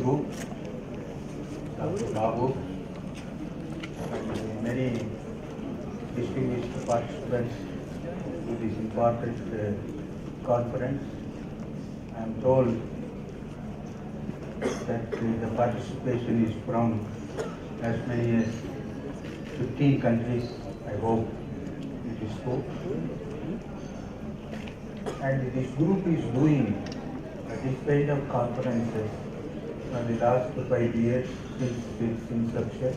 you, Dr. Babu, and many distinguished participants to this important conference. I am told that the participation is from as many as 15 countries. I hope it is so. And this group is doing this kind of conferences for the last 5 years since its inception.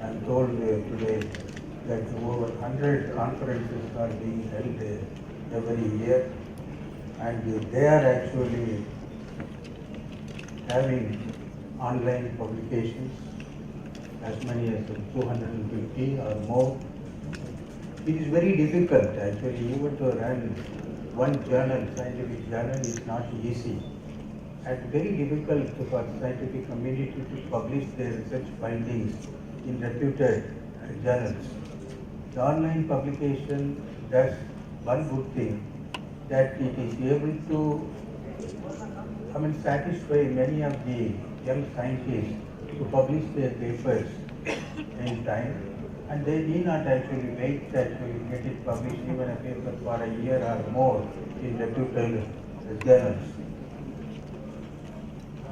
I am told today that over 100 conferences are being held every year, and they are actually having online publications, as many as 250 or more. It is very difficult actually, even to run one journal, scientific journal, is not easy. And very difficult for scientific community to publish their research findings in reputed journals. The online publication does one good thing, that it is able to satisfy many of the young scientists to publish their papers in time, and they need not actually wait to actually get it published even a paper for a year or more in reputed journals.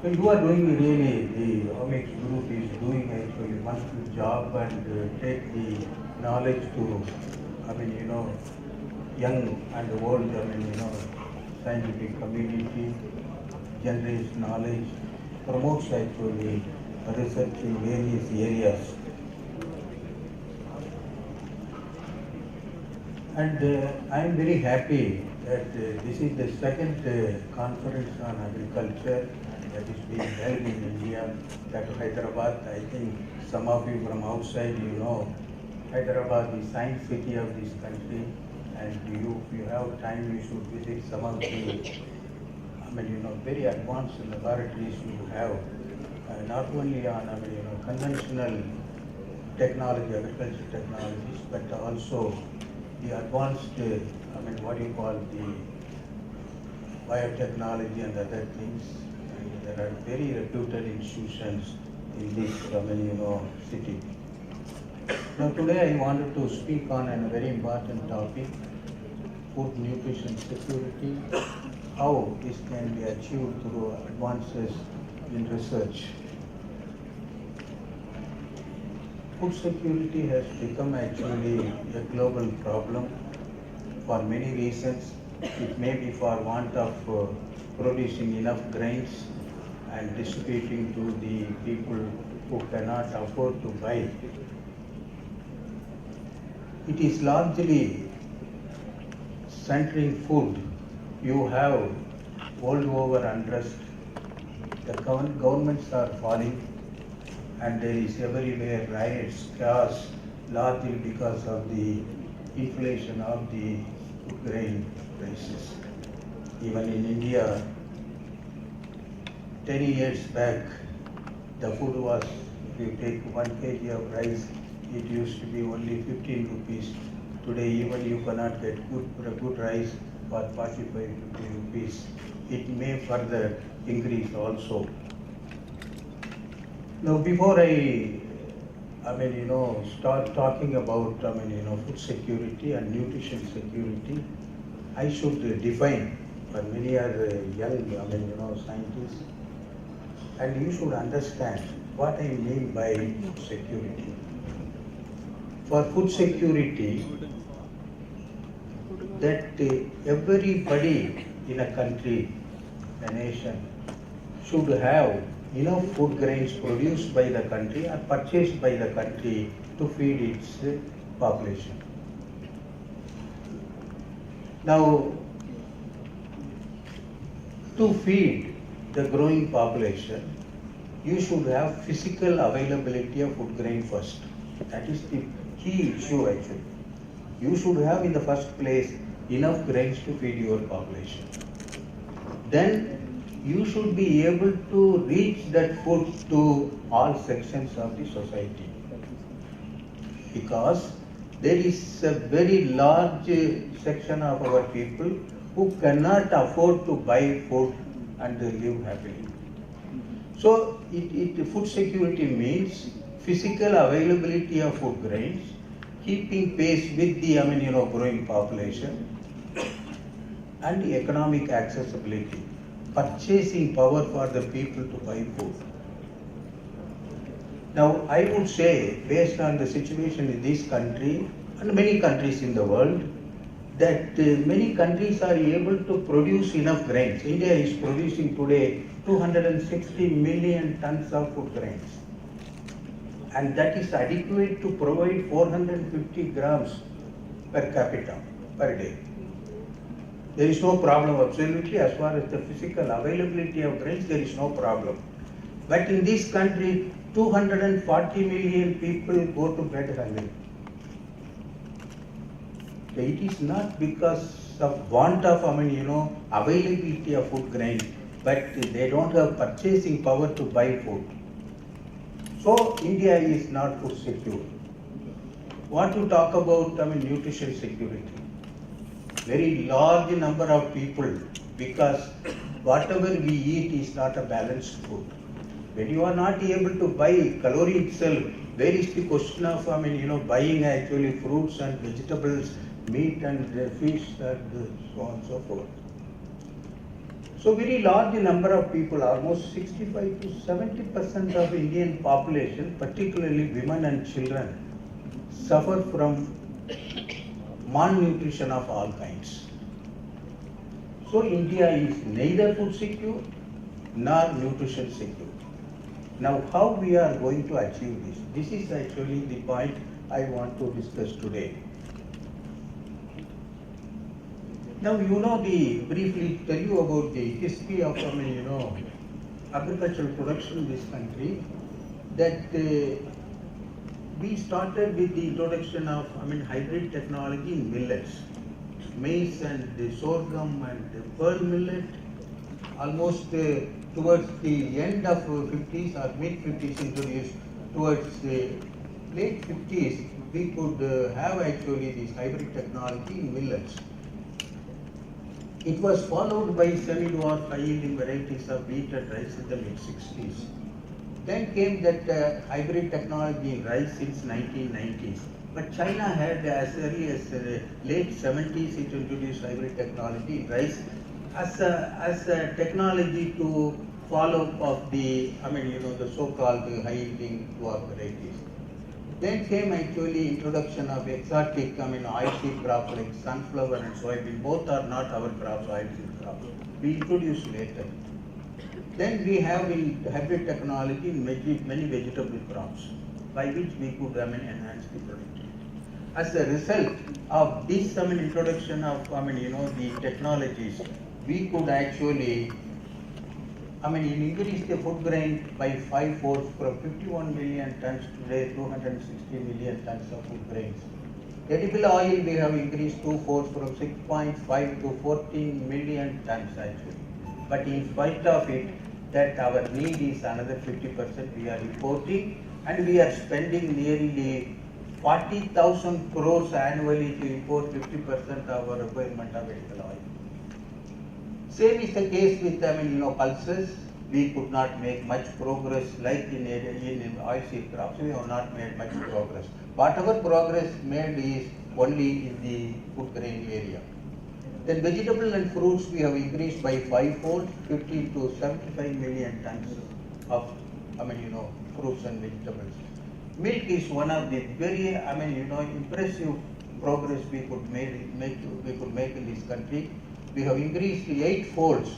So you are doing really, the omics group is doing actually wonderful job and take the knowledge to, young and old, scientific community, generates knowledge, promotes actually research in various areas. And I am very happy that this is the second conference on agriculture that is being held in India, that Hyderabad. I think some of you from outside, you know, Hyderabad is science city of this country, and if you have time, you should visit some of the, very advanced laboratories you have, not only on, conventional technology, agriculture technologies, but also the advanced, what you call the biotechnology and other things. And there are very reputed institutions in this, city. Now today I wanted to speak on a very important topic, food nutrition security, how this can be achieved through advances in research. Food security has become actually a global problem for many reasons. It may be for want of producing enough grains and distributing to the people who cannot afford to buy. It is largely centering food. You have world over unrest. The governments are falling, and there is everywhere riots, chaos, largely because of the inflation of the grain prices. Even in India, 10 years back, the food was, if you take 1 kg of rice, it used to be only 15 rupees. Today, even you cannot get good rice for 45, 50 rupees. It may further increase also. Now, before I start talking about, food security and nutrition security, I should define, for many are young, scientists, and you should understand what I mean by food security. For food security, that everybody in a country, a nation, should have enough food grains produced by the country or purchased by the country to feed its population. Now, to feed the growing population, you should have physical availability of food grain first. That is the key issue actually. You should have in the first place enough grains to feed your population. Then you should be able to reach that food to all sections of the society, because there is a very large section of our people who cannot afford to buy food and live happily. So food security means physical availability of food grains, keeping pace with the growing population, and the economic accessibility, purchasing power for the people to buy food. Now, I would say, based on the situation in this country and many countries in the world, that many countries are able to produce enough grains. India is producing today 260 million tons of food grains. And that is adequate to provide 450 grams per capita per day. There is no problem absolutely as far as the physical availability of grains, there is no problem. But in this country, 240 million people go to bed hungry. So it is not because of want of availability of food grains, but they don't have purchasing power to buy food. So India is not food secure. Want to talk about nutrition security. Very large number of people, because whatever we eat is not a balanced food. When you are not able to buy calorie itself, where is the question of buying actually fruits and vegetables, meat and fish and so on and so forth. So very large number of people, almost 65 to 70% of Indian population, particularly women and children, suffer from malnutrition of all kinds. So India is neither food secure nor nutrition secure. Now how we are going to achieve this? This is actually the point I want to discuss today. Now briefly tell you about the history of agricultural production in this country, that we started with the introduction of hybrid technology in millets, maize and sorghum and pearl millet. Almost towards the end of 50s or mid 50s introduced, towards the late 50s we could have actually this hybrid technology in millets. It was followed by semi-dwarf high-yielding varieties of wheat and rice in the mid-60s. Then came that hybrid technology in rice since 1990s. But China had, as early as late 70s, it introduced hybrid technology in rice as a technology to follow of the, the so-called high-yielding dwarf varieties. Then came actually introduction of exotic, oilseed crops like sunflower and soybean. Both are not our crops, oilseed crops. We introduced later. Then we have in hybrid technology in many vegetable crops, by which we could enhance the productivity. As a result of this introduction of the technologies, we could actually increase the food grain by 5-fold from 51 million tons today, 260 million tons of food grains. Edible oil we have increased 2-fold from 6.5 to 14 million tons actually. But in spite of it, that our need is another 50% we are importing, and we are spending nearly 40,000 crores annually to import 50% of our requirement of edible oil. Same is the case with pulses. We could not make much progress like in oilseed crops. We have not made much progress. Whatever progress made is only in the food grain area. Then vegetable and fruits we have increased by 5-fold, 50 to 75 million tons of fruits and vegetables. Milk is one of the very impressive progress we could make in this country. We have increased 8-folds.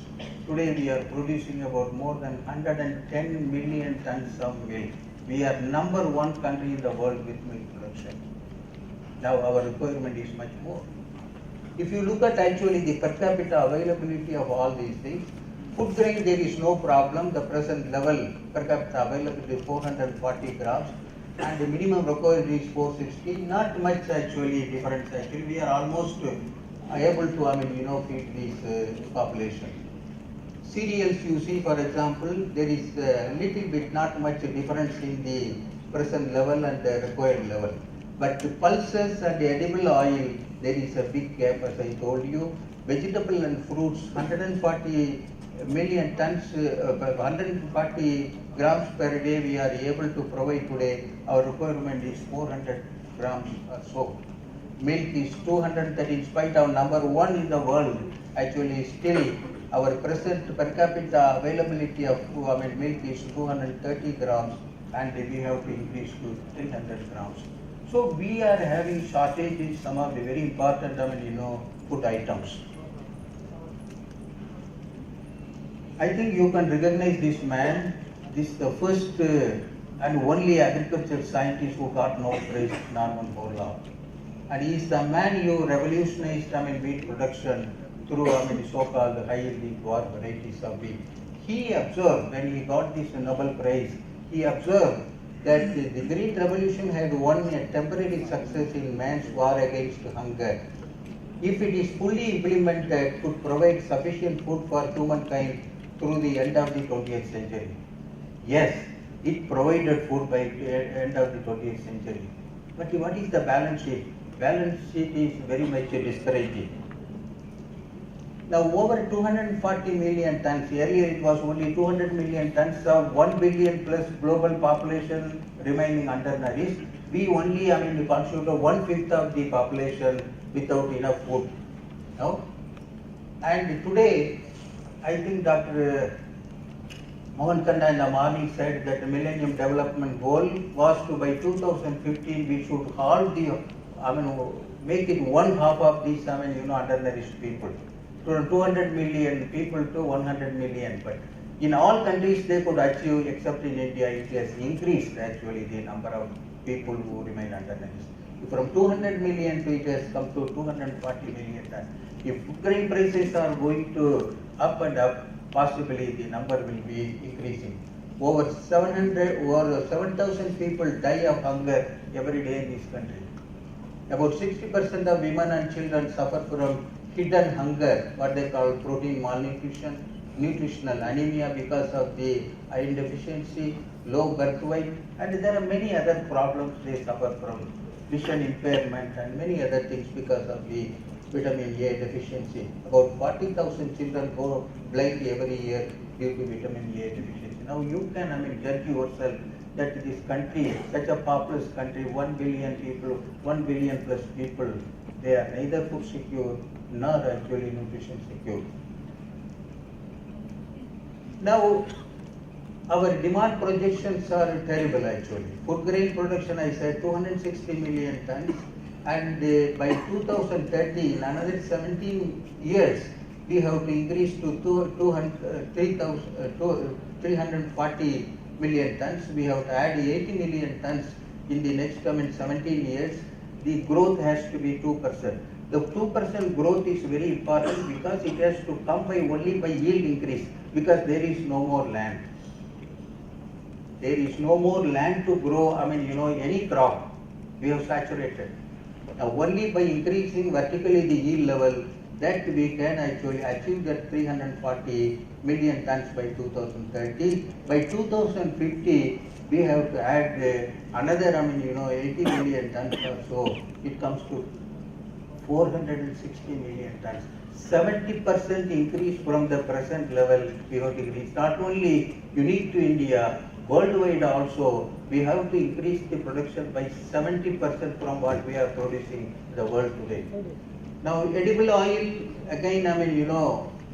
Today we are producing about more than 110 million tons of milk. We are number one country in the world with milk production. Now our requirement is much more. If you look at actually the per capita availability of all these things, food grain there is no problem. The present level per capita availability is 440 grams and the minimum required is 460. Not much actually difference actually. We are almost able to feed this population. Cereals you see, for example, there is a little bit, not much difference in the present level and the required level. But the pulses and the edible oil, there is a big gap as I told you. Vegetable and fruits, 140 million tons, 140 grams per day we are able to provide today. Our requirement is 400 grams or so. Milk is 230, in spite of number one in the world. Actually, still our present per capita availability of milk is 230 grams, and we have to increase to 300 grams. So we are having shortage in some of the very important food items. I think you can recognize this man. This is the first and only agricultural scientist who got Nobel Prize, Norman Borlaug. And he is the man who revolutionized wheat production through so-called high-yielding dwarf varieties of wheat. He observed, when he got this Nobel Prize, he observed that the Green Revolution had won a temporary success in man's war against hunger. If it is fully implemented, could provide sufficient food for humankind through the end of the 20th century. Yes, it provided food by the end of the 20th century. But what is the balance sheet? Balance sheet is very much discouraging. Now over 240 million tons, earlier it was only 200 million tons of 1 billion plus global population remaining undernourished. We only constitute 1/5 of the population without enough food. No? And today, I think Dr. Mohan Khanna in the morning said that the Millennium Development Goal was to by 2015 we should halt the, make it one half of these, undernourished people. To 200 million people to 100 million. But in all countries they could achieve, except in India, it has increased actually the number of people who remain undernourished. From 200 million to it has come to 240 million. If food grain prices are going to up and up, possibly the number will be increasing. Over 7,000 people die of hunger every day in this country. About 60% of women and children suffer from hidden hunger, what they call protein malnutrition, nutritional anemia because of the iron deficiency, low birth weight, and there are many other problems they suffer from, vision impairment and many other things because of the vitamin A deficiency. About 40,000 children go blind every year due to vitamin A deficiency. Now you can judge yourself that this country, such a populous country, 1 billion people, 1 billion plus people, they are neither food secure nor actually nutrition secure. Now, our demand projections are terrible actually. Food grain production, I said 260 million tons, and by 2030, in another 17 years, we have to increase to 340 million tons. We have to add 80 million tons in the next 17 years. The growth has to be 2%. The 2% growth is very important because it has to come by only by yield increase, because there is no more land. There is no more land to grow, any crop. We have saturated. Now only by increasing vertically the yield level, that we can actually achieve that 340 million tons by 2030. By 2050, we have to add another, 80 million tons or so. It comes to 460 million tons. 70% increase from the present level we have to increase. Not only unique to India, worldwide also, we have to increase the production by 70% from what we are producing in the world today. Now, edible oil, again,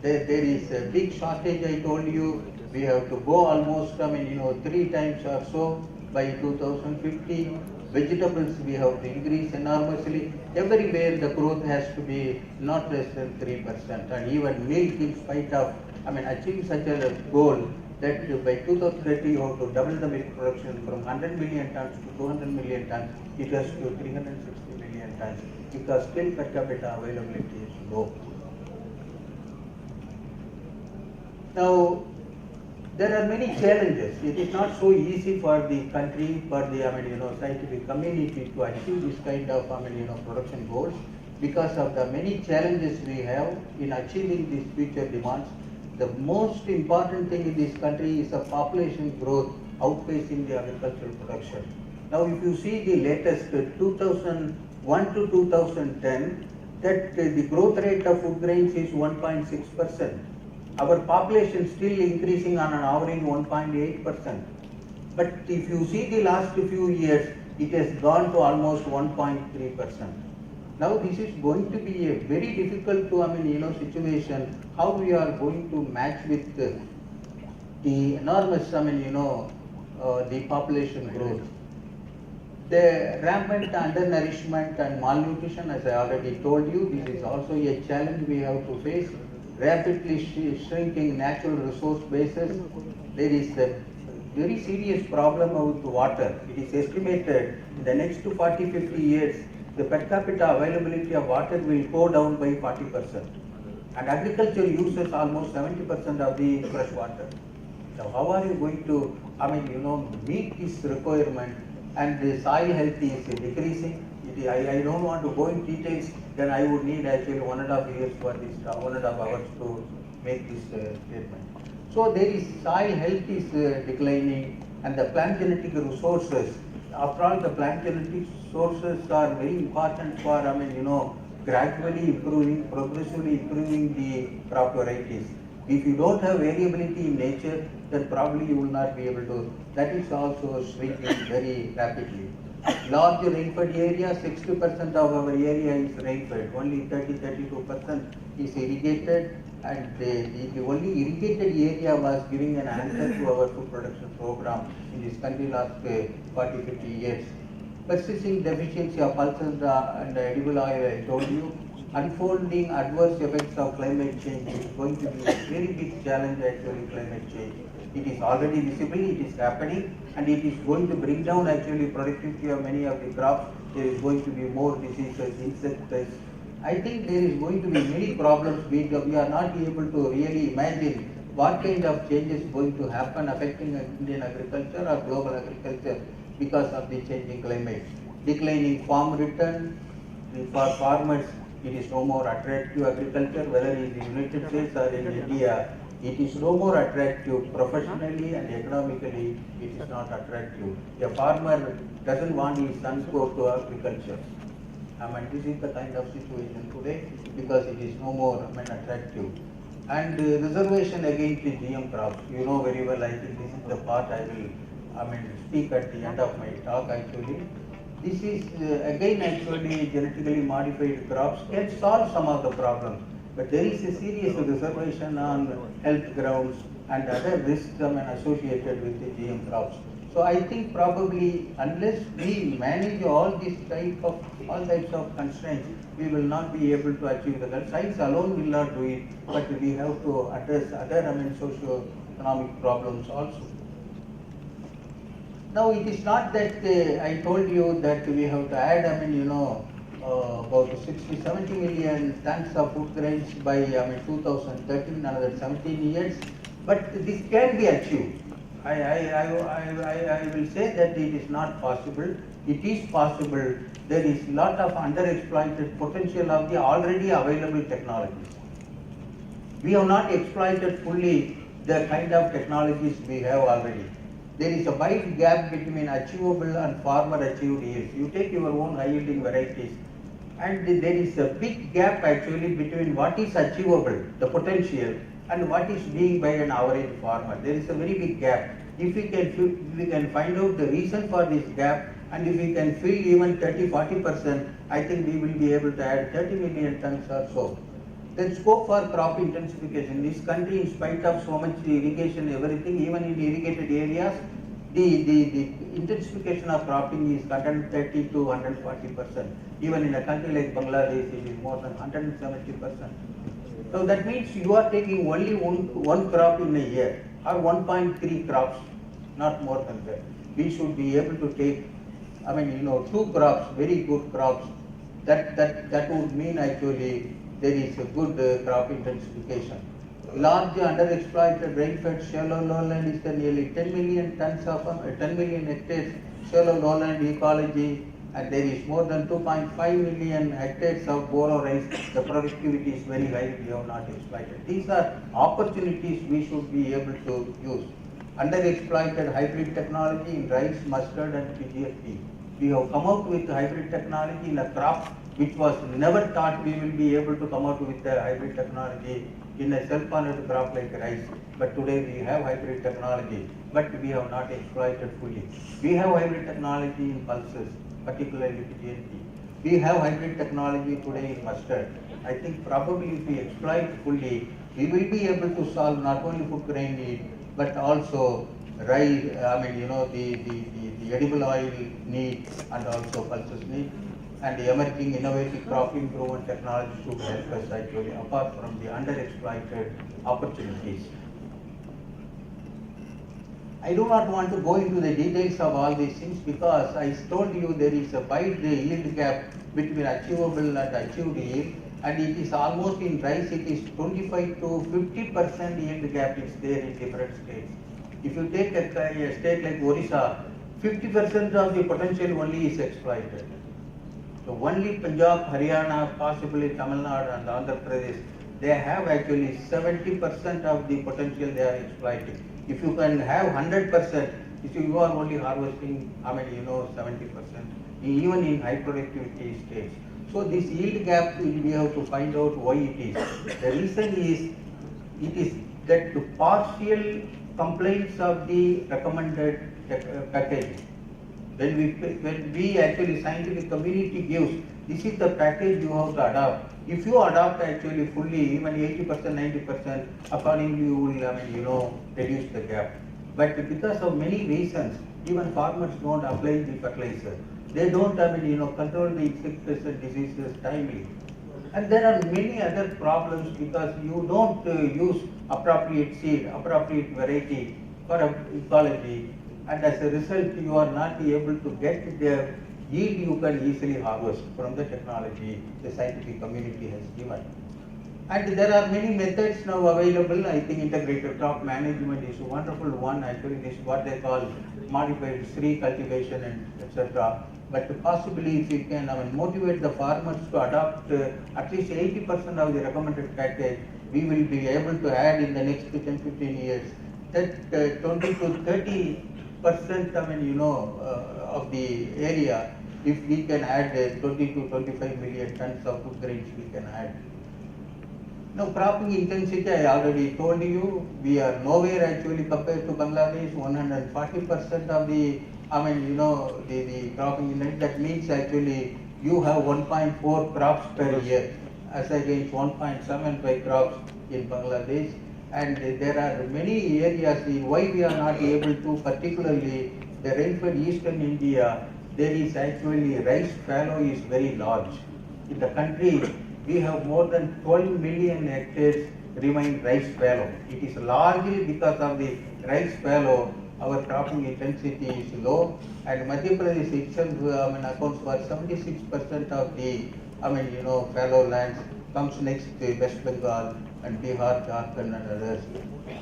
there is a big shortage, I told you. We have to go almost, 3 times or so by 2050. Vegetables, we have to increase enormously. Everywhere the growth has to be not less than 3%. And even milk, in spite of, achieving such a goal, that by 2030 you have to double the milk production from 100 million tons to 200 million tons. It has to 360 million tons because still per capita availability is low. Now, there are many challenges. It is not so easy for the country, for the scientific community to achieve this kind of production goals because of the many challenges we have in achieving these future demands. The most important thing in this country is the population growth outpacing the agricultural production. Now, if you see the latest 2001 to 2010, that the growth rate of food grains is 1.6%. Our population still increasing on an average 1.8%. But if you see the last few years, it has gone to almost 1.3%. Now this is going to be a very difficult to, situation, how we are going to match with the enormous, the population growth. The rampant undernourishment and malnutrition, as I already told you, this is also a challenge we have to face. Rapidly shrinking natural resource bases. There is a very serious problem with water. It is estimated in the next 40-50 years, the per capita availability of water will go down by 40%. And agriculture uses almost 70% of the fresh water. Now, how are you going to, meet this requirement? And the soil health is decreasing. I don't want to go in details, then I would need actually 1.5 years for this, 1.5 hours to make this statement. So there is soil health is declining, and the plant genetic resources, after all the plant genetic sources are very important for, gradually improving, progressively improving the crop varieties. If you don't have variability in nature, then probably you will not be able to. That is also shrinking very rapidly. Large rainfed area, 60% of our area is rainfed. Only 30-32% is irrigated, and the only irrigated area was giving an answer to our food production program in this country last 40-50 years. Persisting deficiency of pulses and edible oil, I told you. Unfolding adverse effects of climate change is going to be a very big challenge actually, climate change. It is already visible, it is happening, and it is going to bring down actually productivity of many of the crops. There is going to be more diseases, insect pests. I think there is going to be many problems. We are not able to really imagine what kind of changes going to happen affecting Indian agriculture or global agriculture because of the changing climate. Declining farm return for farmers. It is no more attractive agriculture, whether in the United States or in India. It is no more attractive professionally and economically. It is not attractive. A farmer doesn't want his sons to go to agriculture. This is the kind of situation today because it is no more attractive. And reservation against the GM crops. You know very well. I think this is the part I will speak at the end of my talk actually. This is again actually genetically modified crops can solve some of the problems, but there is a serious reservation on health grounds and other risks associated with the GM crops. So I think probably unless we manage all types of constraints, we will not be able to achieve the goal. Science alone will not do it, but we have to address other socio-economic problems also. Now it is not that I told you that we have to add, about 60-70 million tons of food grains by 2013, another 17 years. But this can be achieved. I will say that it is not possible. It is possible. There is a lot of underexploited potential of the already available technologies. We have not exploited fully the kind of technologies we have already. There is a wide gap between achievable and farmer achieved yields. You take your own high yielding varieties, and there is a big gap actually between what is achievable, the potential, and what is being by an average farmer. There is a very big gap. If we can find out the reason for this gap, and if we can fill even 30-40%, I think we will be able to add 30 million tons or so. Then scope for crop intensification. This country, in spite of so much irrigation, everything, even in irrigated areas, the intensification of cropping is 130 to 140%. Even in a country like Bangladesh, it is more than 170%. So that means you are taking only one crop in a year, or 1.3 crops, not more than that. We should be able to take, 2 crops, very good crops. That would mean actually there is a good crop intensification. Large underexploited rainfed shallow lowland is nearly 10 million tons of 10 million hectares shallow lowland ecology, and there is more than 2.5 million hectares of boro rice. The productivity is very high. We have not exploited. These are opportunities we should be able to use. Underexploited hybrid technology in rice, mustard, and PGFP. We have come out with hybrid technology in a crop which was never thought we will be able to come out with the hybrid technology in a self-honored crop like rice. But today we have hybrid technology, but we have not exploited fully. We have hybrid technology in pulses, particularly TNT. We have hybrid technology today in mustard. I think probably if we exploit fully, we will be able to solve not only food grain need, but also rice, the edible oil need and also pulses need. And the emerging innovative crop improvement technology should help us actually apart from the underexploited opportunities. I do not want to go into the details of all these things because I told you there is a wide yield gap between achievable and achieved yield, and it is almost in rice it is 25 to 50% yield gap is there in different states. If you take a state like Orissa, 50% of the potential only is exploited. So only Punjab, Haryana, possibly Tamil Nadu and Andhra Pradesh, they have actually 70% of the potential they are exploiting. If you can have 100%, if you are only harvesting, 70%, even in high productivity states. So this yield gap, we have to find out why it is. The reason is, it is that the partial complaints of the recommended package. When we actually scientific community gives, this is the package you have to adopt. If you adopt actually fully, even 80%, 90%, accordingly you will, reduce the gap. But because of many reasons, even farmers don't apply the fertilizer. They don't, control the insects and diseases timely. And there are many other problems because you don't use appropriate seed, appropriate variety for ecology, and as a result you are not able to get the yield you can easily harvest from the technology the scientific community has given. And there are many methods now available. I think integrated crop management is a wonderful one. Actually, this is what they call modified tree cultivation and etc. But possibly if you can motivate the farmers to adopt at least 80% of the recommended package, we will be able to add in the next 10-15 years that 20 to 30% of the area. If we can add 20 to 25 million tons of food grains, we can add. Now, cropping intensity, I already told you, we are nowhere actually compared to Bangladesh. 140% of the, the cropping intensity. That means actually you have 1.4 crops per year, as against 1.75 crops in Bangladesh. And there are many areas in why we are not able to, particularly the rainfed eastern India, there is actually rice fallow is very large. In the country, we have more than 12 million hectares remain rice fallow. It is largely because of the rice fallow, our cropping intensity is low, and Madhya Pradesh itself accounts for 76% of the fallow lands, comes next to West Bengal and Bihar, Jharkhand and others.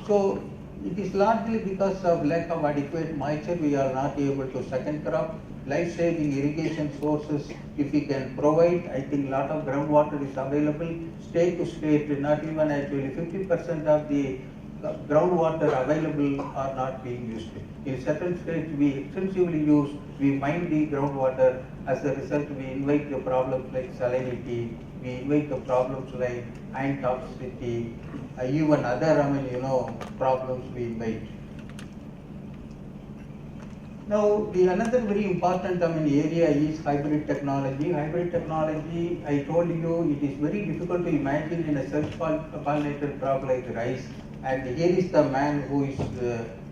So it is largely because of lack of adequate moisture we are not able to second crop. Life-saving irrigation sources, if we can provide, I think lot of groundwater is available. State to state, not even actually 50% of the groundwater available are not being used. In certain states, we extensively use, we mine the groundwater. As a result, we invite the problems like salinity, we invite the problems like iron toxicity, even other, problems we invite. Now, the another very important area is hybrid technology. Hybrid technology, I told you, it is very difficult to imagine in a self-pollinated crop like rice. And here is the man who is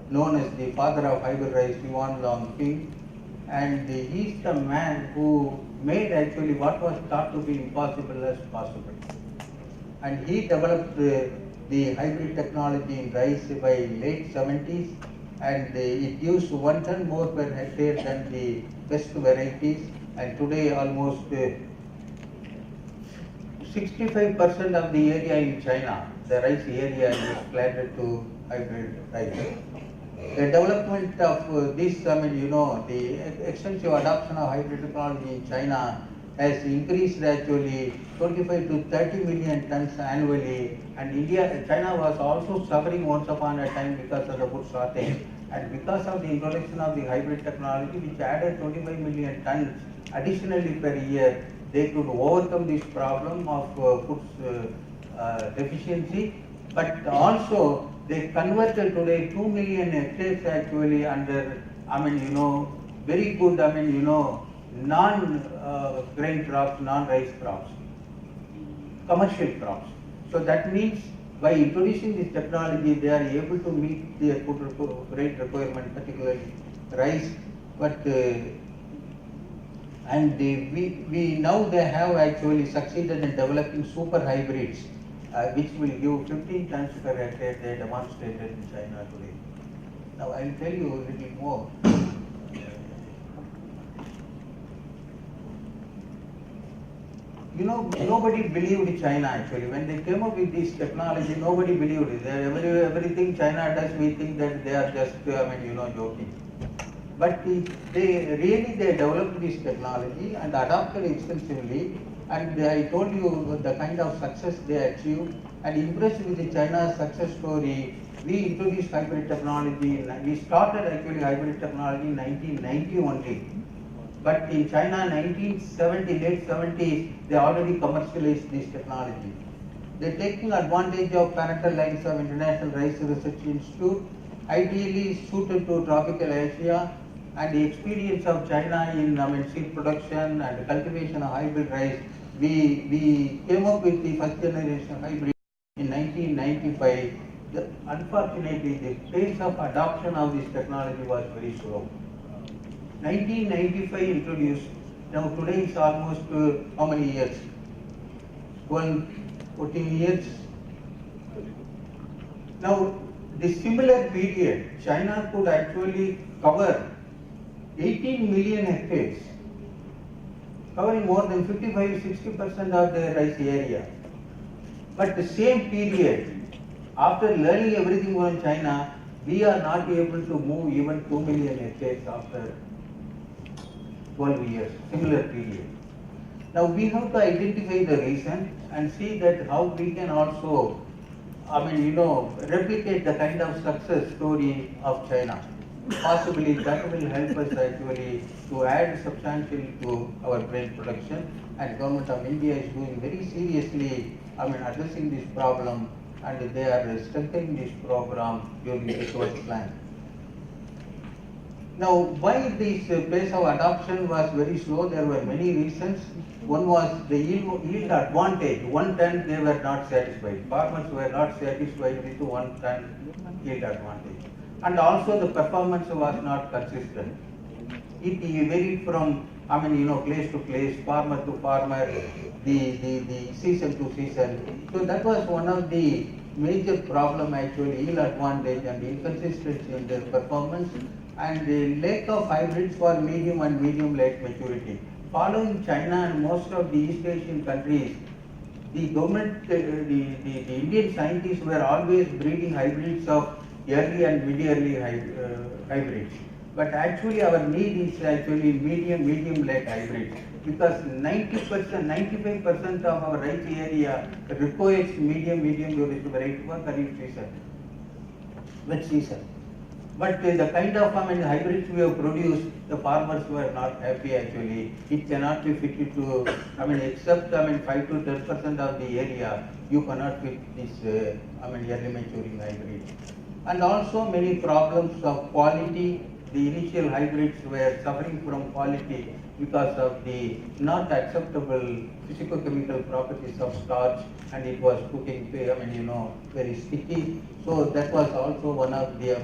known as the father of hybrid rice, Yuan Longping. And he is the man who made actually what was thought to be impossible as possible. And he developed the hybrid technology in rice by late 70s. And it gives 1 ton more per hectare than the best varieties, and today almost 65% of the area in China, the rice area is planted to hybrid rice. The development of this, the extensive adoption of hybrid technology in China has increased actually 25 to 30 million tons annually, and China was also suffering once upon a time because of the food shortage, and because of the introduction of the hybrid technology which added 25 million tons additionally per year, they could overcome this problem of food deficiency, But also they converted today 2 million hectares actually under, very good, non-grain crops, non-rice crops, commercial crops. So that means by introducing this technology, they are able to meet their food grain requirement, particularly rice. But we now they have actually succeeded in developing super hybrids, which will give 15 tons per hectare. They demonstrated in China today. Now I will tell you a little more. Nobody believed China actually. When they came up with this technology, nobody believed it. Everything China does, we think that they are just, joking. But they developed this technology and adopted extensively. And I told you the kind of success they achieved. And impressed with the China's success story, we introduced hybrid technology. We started actually hybrid technology in 1990 only. But in China, 1970, late 70s, they already commercialized this technology. They're taking advantage of parental lines of International Rice Research Institute, ideally suited to tropical Asia, and the experience of China in seed production and cultivation of hybrid rice. We came up with the first generation hybrid in 1995. Unfortunately, the pace of adoption of this technology was very slow. 1995 introduced. Now today it's almost how many years? 12, 14 years. Now the similar period, China could actually cover 18 million hectares, covering more than 55-60% of the rice area. But the same period, after learning everything from China, we are not able to move even 2 million hectares after 12 years, similar period. Now we have to identify the reason and see that how we can also, replicate the kind of success story of China. Possibly that will help us actually to add substantially to our grain production. And Government of India is doing very seriously, addressing this problem, and they are strengthening this program during the first plan. Now, why this pace of adoption was very slow? There were many reasons. One was the yield advantage. 1 ton they were not satisfied. Farmers were not satisfied with 1 ton yield advantage. And also the performance was not consistent. It varied from, place to place, farmer to farmer, the season to season. So that was one of the major problem actually, yield advantage and inconsistency in their performance, and the lack of hybrids for medium and medium late maturity. Following China and most of the East Asian countries, the government, the Indian scientists were always breeding hybrids of early and mid-early hybrids. But actually our need is actually medium late hybrids, because 90%, 95% of our rice area requires medium durable variety for Kharif season, wet season. But the kind of hybrids we have produced, the farmers were not happy actually. It cannot be fitted to, except 5 to 10% of the area, you cannot fit this early maturing hybrid. And also many problems of quality. The initial hybrids were suffering from quality because of the not acceptable physicochemical properties of starch, and it was cooking, very sticky. So that was also one of the,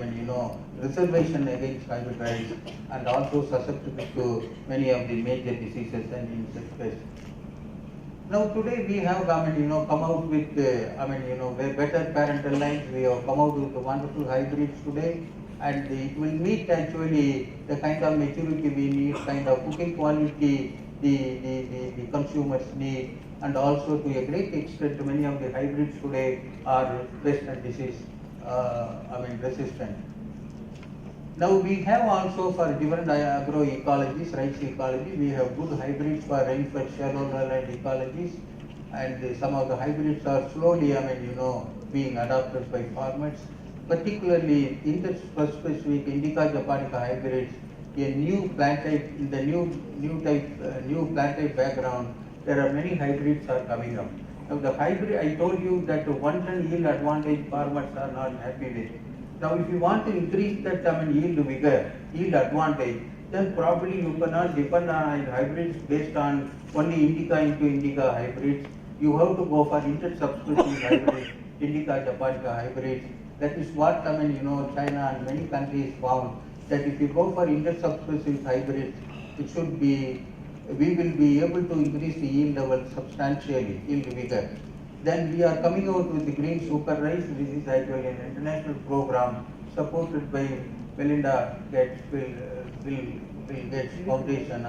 reservation against hybrid rice, and also susceptible to many of the major diseases and insect pests. Now today we have, come out with, better parental lines. We have come out with wonderful hybrids today, and it will meet actually the kind of maturity we need, kind of cooking quality the consumers need, and also to a great extent many of the hybrids today are pest and disease resistant. Now we have also for different agroecologies, rice ecology, we have good hybrids for rainfed shallow land ecologies, and some of the hybrids are slowly, being adopted by farmers. Particularly interspecific Indica japonica hybrids, a new plant type, in the new plant type background, there are many hybrids are coming up. Now the hybrid, I told you that 1 ton yield advantage farmers are not happy with. Now if you want to increase that yield vigor, yield advantage, then probably you cannot depend on hybrids based on only indica into indica hybrids. You have to go for intersubspecies hybrids, indica japonica hybrids. That is what China and many countries found, that if you go for intersubspecies hybrids, it should be, we will be able to increase the yield level substantially, yield vigor. Then we are coming out with the green super rice. This is actually an international program supported by Melinda Gates, Bill Gates Foundation.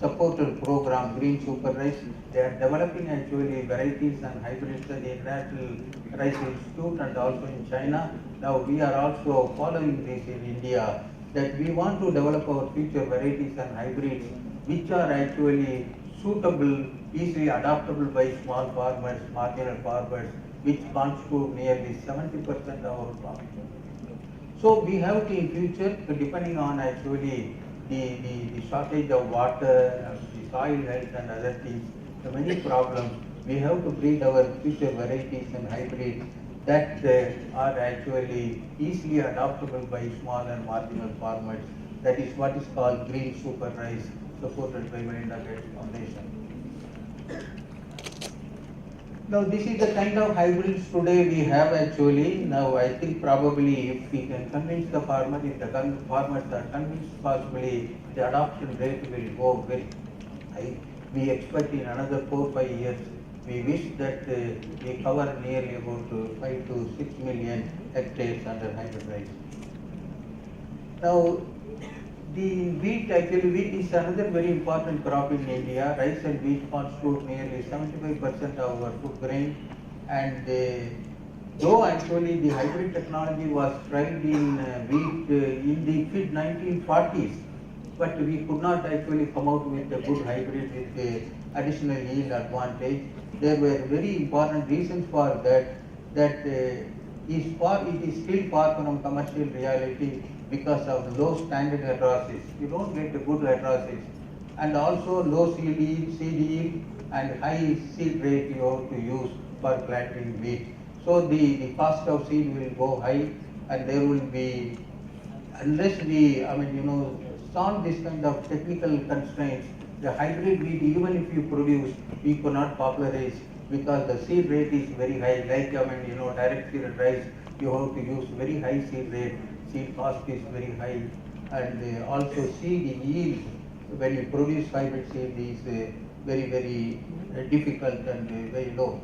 Supported program Green Super Rice. They are developing actually varieties and hybrids at the International Rice Institute and also in China. Now we are also following this in India, that we want to develop our future varieties and hybrids which are actually suitable, easily adaptable by small farmers, marginal farmers, which constitute nearly 70% of our farm. So we have to in future, depending on actually the shortage of water, the soil health and other things, the many problems, we have to breed our future varieties and hybrids that are actually easily adaptable by small and marginal farmers. That is what is called green super rice, supported by Melinda Gates Foundation. Now this is the kind of hybrids today we have actually. Now I think probably if we can convince the farmer, if the farmers are convinced, possibly the adoption rate will go very high. We expect in another 4-5 years, we wish that we cover nearly about 5 to 6 million hectares under hybrid rice. Now the wheat, actually wheat is another very important crop in India. Rice and wheat constitute nearly 75% of our food grain, and though actually the hybrid technology was tried in wheat in the mid-1940s, but we could not actually come out with a good hybrid with additional yield advantage. There were very important reasons for that, that it is still far from commercial reality because of low standard heterosis. You don't get a good heterosis, and also low seed yield and high seed rate you have to use for planting wheat. So the cost of seed will go high, and there will be, unless we solve this kind of technical constraints, the hybrid wheat, even if you produce, we could not popularize because the seed rate is very high. Like direct seeded rice, you have to use very high seed rate. Seed cost is very high, and also seed yield when you produce hybrid seed is very difficult and very low.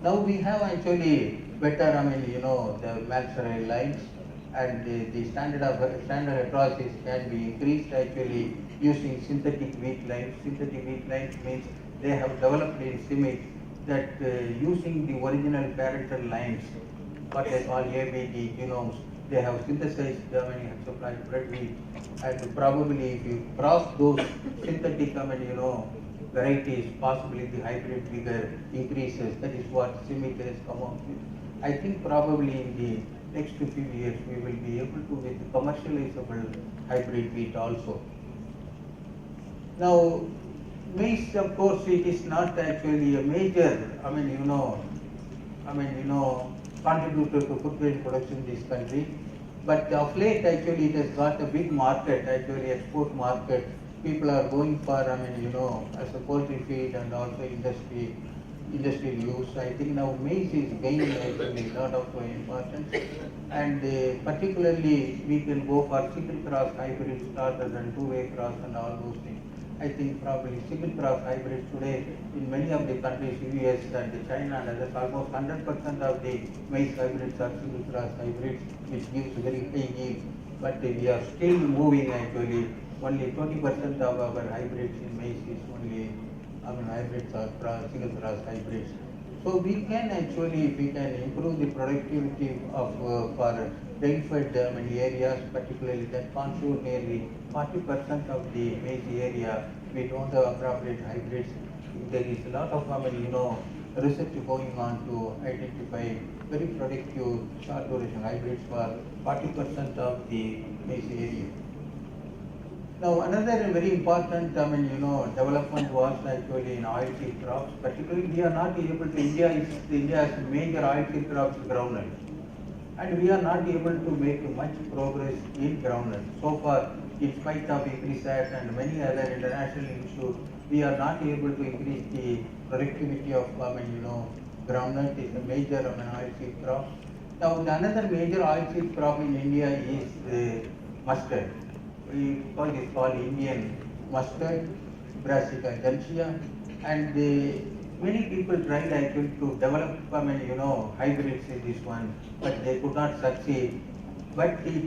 Now we have actually better, the Madras lines, and the standard heterosis can be increased actually using synthetic wheat lines. Synthetic wheat lines means they have developed in CIMIC that using the original parental lines, what they call ABD genomes, they have synthesized hexaploid bread wheat, and probably if you cross those synthetic varieties, possibly the hybrid vigor increases. That is what CIMIC has come up with. I think probably in the next few years we will be able to with commercializable hybrid wheat also. Now maize, of course, it is not actually a major contributor to food grain production in this country, but of late actually it has got a big market, actually export market. People are going for as a poultry feed and also industrial use. I think now maize is gaining actually a lot of importance, and particularly we can go for single cross hybrids rather than two-way cross and all those things. I think probably single cross hybrids today in many of the countries, US and China and others, almost 100% of the maize hybrids are single cross hybrids, which gives very high yield. But we are still moving actually. Only 20% of our hybrids in maize is only hybrids or single cross hybrids. So we can actually, if we can improve the productivity of for rain-fed areas, particularly that constitute nearly 40% of the maize area, we don't have appropriate hybrids. There is a lot of research going on to identify very productive short duration hybrids for 40% of the maize area. Now another very important, development was actually in oilseed crops. Particularly, we are not able to. India's major oilseed crops groundnut, and we are not able to make much progress in groundnut. So far, in spite of ICAR and many other international issues, we are not able to increase the productivity of groundnut is a major oilseed crop. Now another major oilseed crop in India is mustard. We call it called Indian mustard, Brassica gentiana, and many people tried actually to develop hybrids in this one, but they could not succeed. But it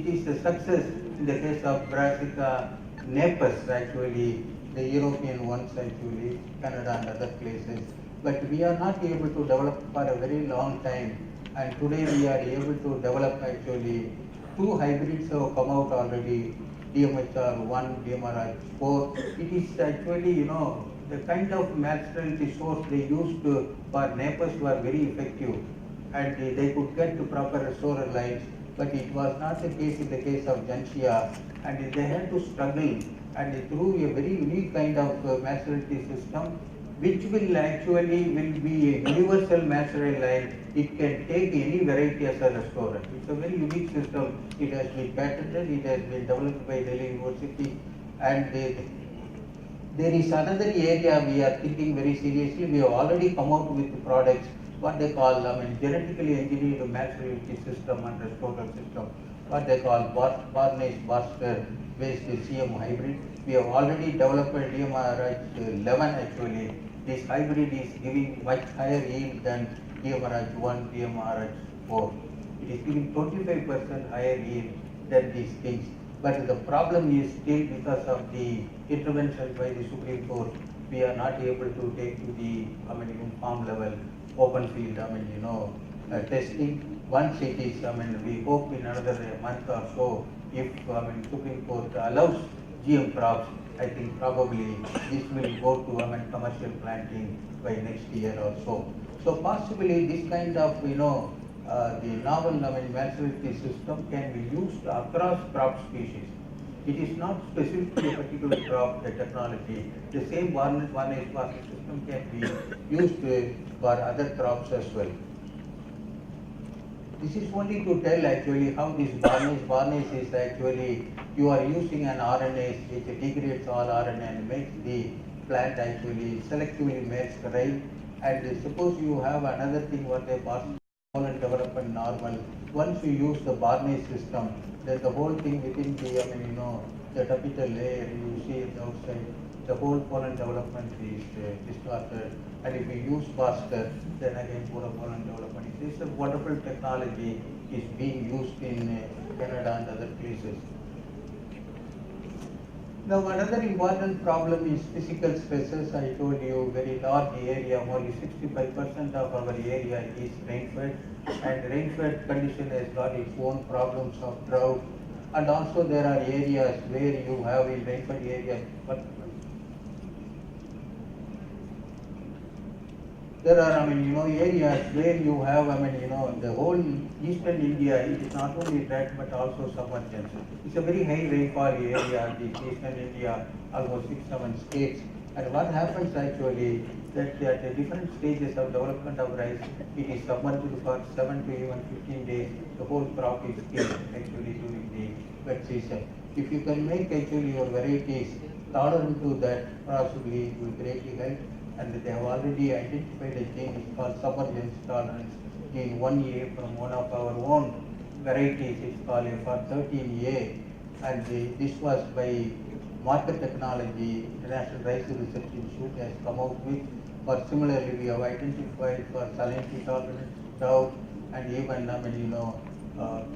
is a success in the case of Brassica napus actually, the European ones actually, Canada and other places. But we are not able to develop for a very long time, and today we are able to develop actually two hybrids have come out already, DMHR1, DMRH4. It is actually, the kind of materiality source they used for napus were very effective, and they could get the proper restorer lines, but it was not the case in the case of gentiana, and they had to struggle, and through a very unique kind of maturity system, which will be a universal maceral line. It can take any variety as a restorer. It's a very unique system. It has been patented. It has been developed by Delhi University, and there is another area we are thinking very seriously. We have already come out with products, what they call genetically engineered maturity system and restorer system, what they call Barney's Barster based CM hybrid. We have already developed a DMRH11 actually. This hybrid is giving much higher yield than DMRH1, DMRH4. It is giving 25% higher yield than these things. But the problem is still because of the intervention by the Supreme Court, we are not able to take to the farm level open field testing. Once it is, we hope in another month or so, if Supreme Court allows GM crops, I think probably this will go to commercial planting by next year or so. So possibly this kind of the novel maturity system can be used across crop species. It is not specific to a particular crop, the technology. The same Barney's Barster system can be used for other crops as well. This is only to tell actually how this Barney's is actually, you are using an RNase which degrades all RNA and makes the plant actually selectively makes right. And suppose you have another thing what they pass pollen development normal. Once you use the Barney's system, then the whole thing within the the tapetal layer you see it outside, the whole pollen development is distorted. And if you use Barster, then again poor pollen development. This is a wonderful technology is being used in Canada and other places. Now another important problem is physical stresses. I told you very large area, only 65% of our area is rain-fed, and rain-fed condition has got its own problems of drought, and also there are areas where you have in rain-fed areas, but there are areas where you have the whole eastern India, it is not only drought but also submergence. It's a very high rainfall area, the eastern India, almost 6-7 states. And what happens actually that at the different stages of development of rice, it is submerged for 7 to even 15 days. The whole crop is killed actually during the wet season. If you can make actually your varieties tolerant to that, possibly it will greatly help. And they have already identified a gene called submergence tolerance gene 1A from one of our own varieties. It's called FR13A, and this was by Market Technology, International Rice Research Institute has come out with. But similarly, we have identified for salinity tolerance, drought, and even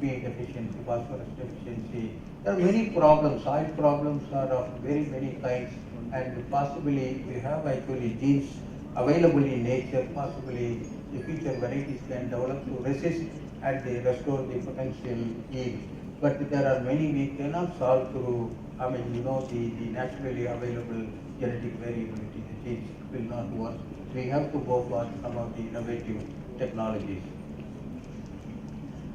P deficiency, phosphorus deficiency. There are many problems. Soil problems are of very many kinds. And possibly we have actually genes available in nature, possibly the future varieties can develop to resist and they restore the potential yield. But there are many we cannot solve through, the naturally available genetic variability. The genes will not work. We have to go for some of the innovative technologies.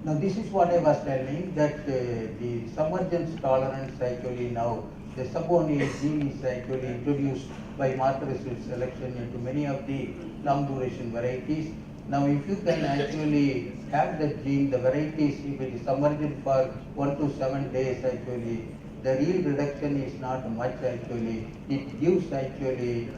Now this is what I was telling, that the submergence tolerance actually now, the sub-1A gene is actually introduced by Madras selection into many of the long duration varieties. Now if you can actually have that gene, the varieties, if it is submerged for 1 to 7 days actually, the yield reduction is not much actually. It gives actually,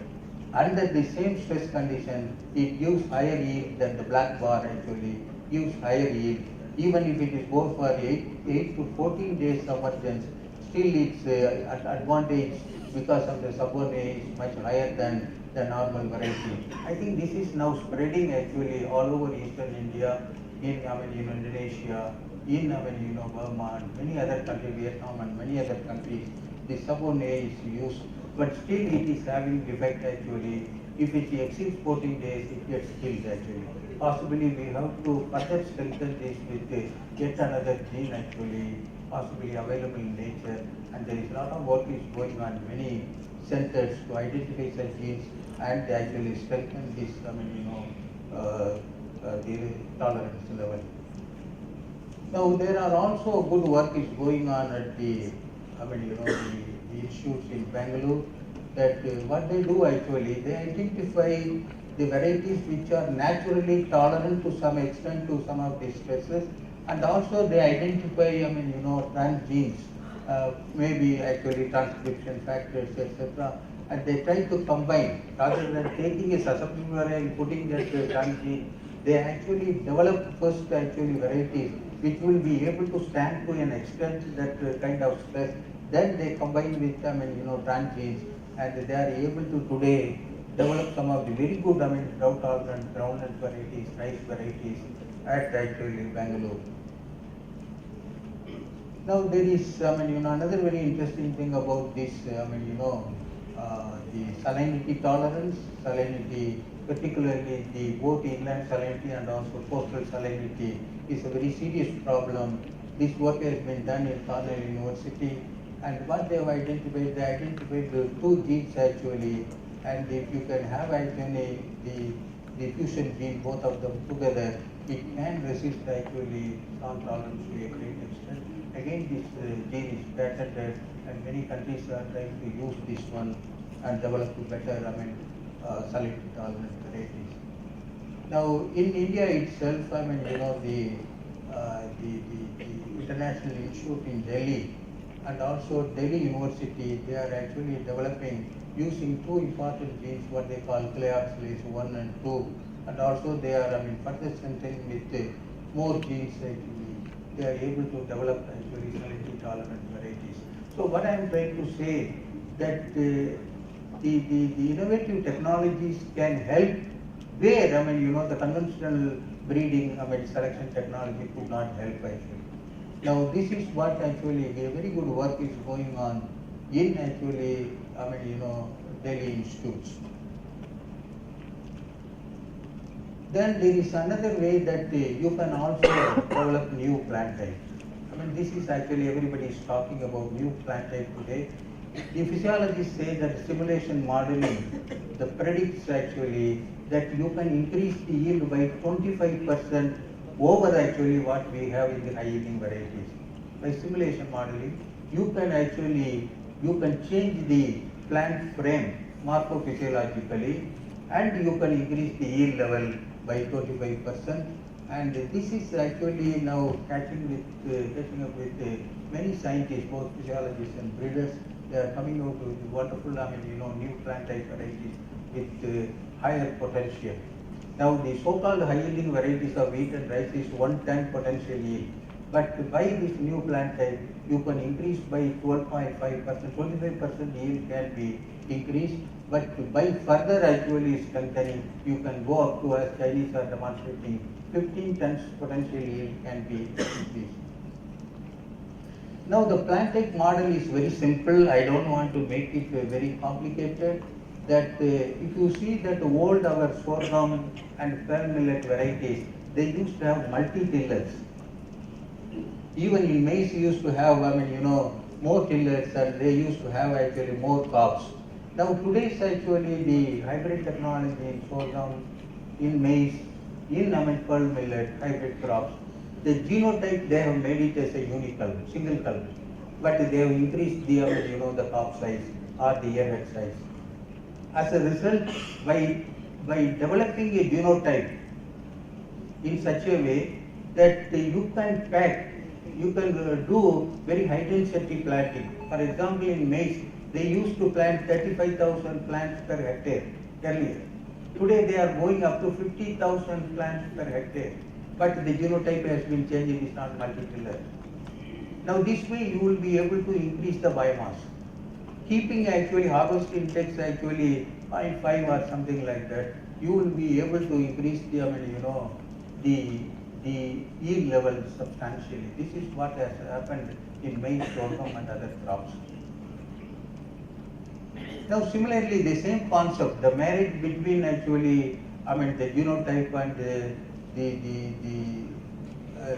under the same stress condition, it gives higher yield than the black bar actually, gives higher yield. Even if it is go for 8 to 14 days submergence, still its advantage because of the sub-1A is much higher than the normal variety. I think this is now spreading actually all over Eastern India, in Indonesia, in Burma, and many other countries, Vietnam and many other countries. The sub-1A is used, but still it is having defect actually. If it exceeds 14 days, it gets killed actually. Possibly we have to further strengthen this with yet another gene actually, possibly available in nature, and there is a lot of work is going on many centers to identify such genes and actually strengthen this, the tolerance level. Now there are also good work is going on at the, the institutes in Bangalore, that what they do actually, they identify the varieties which are naturally tolerant to some extent to some of these stresses, and also they identify, transgenes, maybe actually transcription factors, etc. And they try to combine, rather than taking a susceptible variety and putting that transgene, they actually develop first actually varieties which will be able to stand to an extent that kind of stress. Then they combine with transgenes, and they are able to today develop some of the very good, drought tolerant groundnut varieties, rice varieties at actually Bangalore. Now there is, another very interesting thing about this, the salinity tolerance, salinity, particularly the both inland salinity and also coastal salinity is a very serious problem. This work has been done in Honorary University, and what they have identified, they identified the 2 genes actually, and if you can have actually the fusion gene, both of them together, it can resist actually non-tolerance to a great extent. Again, this gene is patented, and many countries are trying to use this one and develop better, salinity tolerant varieties. Now, in India itself, the International Institute in Delhi and also Delhi University, they are actually developing using 2 important genes, what they call cleoxylase 1 and 2, and also they are further strengthening with more genes actually. They are able to develop actually salinity tolerant varieties. So what I am trying to say, that the innovative technologies can help where the conventional breeding selection technology could not help actually. Now this is what actually a very good work is going on in actually Delhi institutes. Then there is another way that you can also develop new plant types. This is actually everybody is talking about new plant type today. The physiologists say that simulation modeling predicts actually that you can increase the yield by 25% over actually what we have in the high yielding varieties. By simulation modeling, you can change the plant frame morphophysiologically, and you can increase the yield level by 25%. And this is actually now catching up with many scientists, both physiologists and breeders. They are coming out with wonderful, new plant type varieties with higher potential. Now the so-called high yielding varieties of wheat and rice is 110 potential yield. But by this new plant type, you can increase by 12.5%, 25% yield can be increased. But by further actually strengthening, you can go up to, as Chinese are demonstrating, 15 tons potential yield can be increased. Now the plant type model is very simple. I don't want to make it very complicated. That if you see that old our sorghum and pearl millet varieties, they used to have multi-tillers. Even in maize, used to have more tillers, and they used to have actually more crops. Now today's actually the hybrid technology in sorghum, in maize, in pearl millet hybrid crops, the genotype they have made it as a unicolor, single color, but they have increased the the top size or the earhead size. As a result, by developing a genotype in such a way that you can pack, you can do very high density planting. For example, in maize, they used to plant 35,000 plants per hectare earlier. Today they are going up to 50,000 plants per hectare, but the genotype has been changed, it is not multitiller. Now this way you will be able to increase the biomass. Keeping actually harvest index actually 0.5 or something like that, you will be able to increase the yield level substantially. This is what has happened in maize, sorghum and other crops. Now similarly, the same concept, the marriage between actually, the genotype and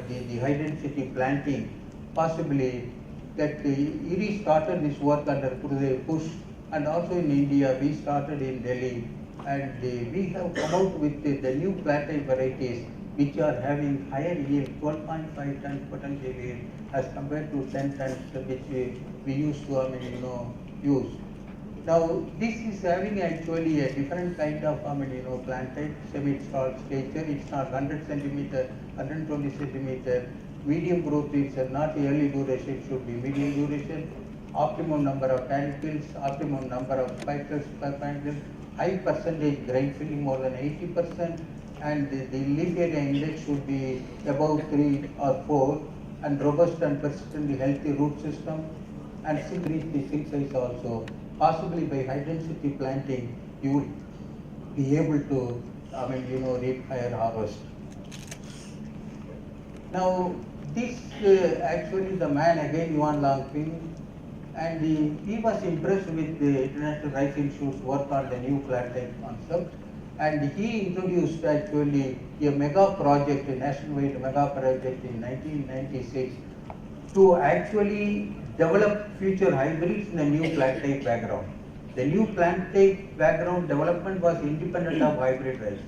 the high density planting, possibly that IARI started this work under push, and also in India we started in Delhi, and we have come out with the new plant type varieties which are having higher yield, 12.5 tons potential yield as compared to 10 tons which we used to use. Now this is having actually a different kind of plant type, semi-stalled stature. It's not 100 centimeter, 120 centimeter. Medium growth rates are not early duration, should be medium duration. Optimum number of panicles, optimum number of spikes per panicle, high percentage grain filling more than 80%, and the leaf area index should be above 3 or 4, and robust and persistently healthy root system, and increase the seed size also. Possibly by high density planting, you will be able to reap higher harvest. Now this actually the man again, Yuan Langping, and he was impressed with the International Rice Institute's work on the new plant type concept, and he introduced actually a mega project, a nationwide mega project in 1996 to actually develop future hybrids in a new plant type background. The new plant type background development was independent of hybrid rice,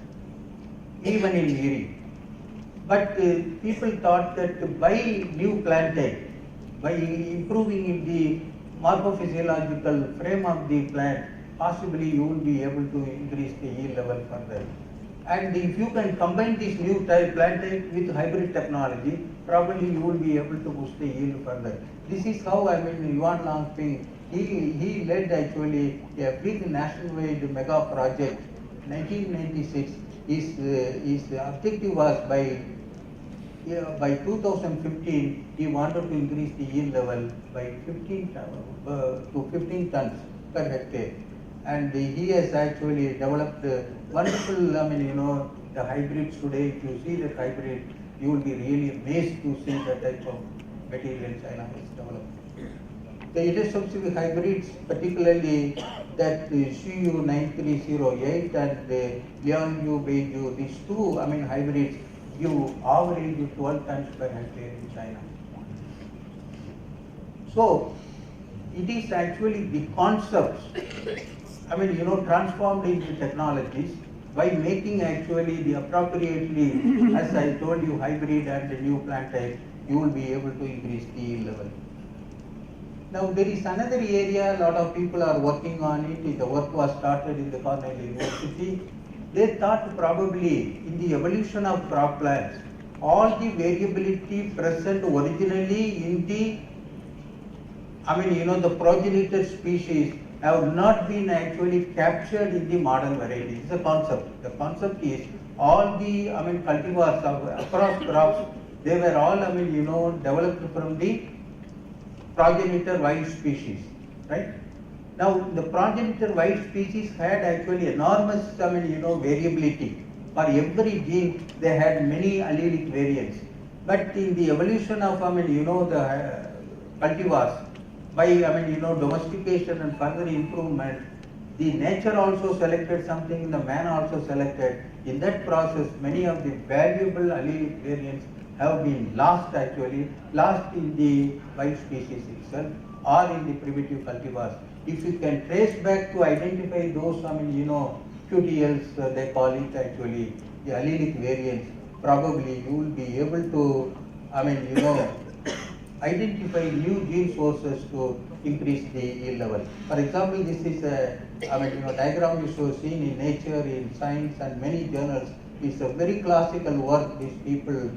even in IARI. But people thought that by new plant type, by improving the morphophysiological frame of the plant, possibly you will be able to increase the yield level further. And if you can combine this new plant type with hybrid technology, probably you will be able to boost the yield further. This is how Yuan Langping, he led actually a big nationwide mega project. 1996. His objective was by 2015 he wanted to increase the yield level by 15 tons per hectare, and he has actually developed wonderful the hybrids today. If you see the hybrid, you will be really amazed to see the type of material China has developed. The intersubsidy hybrids, particularly that CU9308 and the Liangyu Beiju, these two hybrids give average 12 tons per hectare in China. So it is actually the concepts, transformed into technologies by making actually the appropriately, as I told you, hybrid and the new plant type, you will be able to increase the yield level. Now there is another area a lot of people are working on it. The work was started in the Cornell University. They thought probably in the evolution of crop plants, all the variability present originally in the the progenitor species have not been actually captured in the modern varieties. It's a concept. The concept is all the cultivars of across crops, they were all developed from the progenitor wild species, right? Now the progenitor wild species had actually enormous variability. For every gene they had many allelic variants. But in the evolution of the cultivars, by domestication and further improvement, the nature also selected something, the man also selected. In that process, many of the valuable allelic variants have been lost in the wild species itself or in the primitive cultivars. If you can trace back to identify those QTLs, they call it actually the allelic variants, probably you will be able to, identify new gene sources to increase the yield level. For example, this is a, diagram you show seen in Nature, in Science and many journals. It's a very classical work. These people,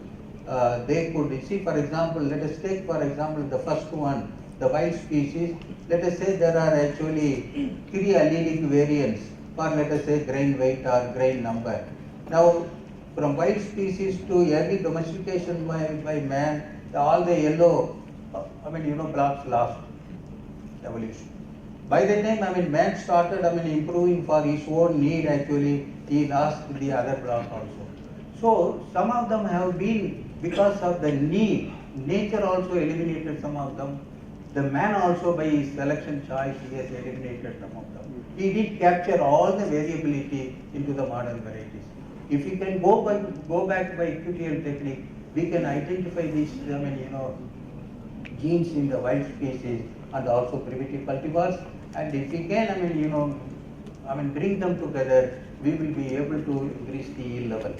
they could see, for example, let us take, for example, the first one, the wild species. Let us say there are actually 3 allelic variants for, let us say, grain weight or grain number. Now, from wild species to early domestication by man, all the yellow, blocks lost evolution. By the time, man started, improving for his own need, actually, he lost the other blocks also. So, some of them have been because of the need. Nature also eliminated some of them. The man also, by his selection choice, he has eliminated some of them. He did capture all the variability into the modern varieties. If you can go back by QTL technique, we can identify these, genes in the wild species and also primitive cultivars. And if we can, bring them together, we will be able to increase the yield level.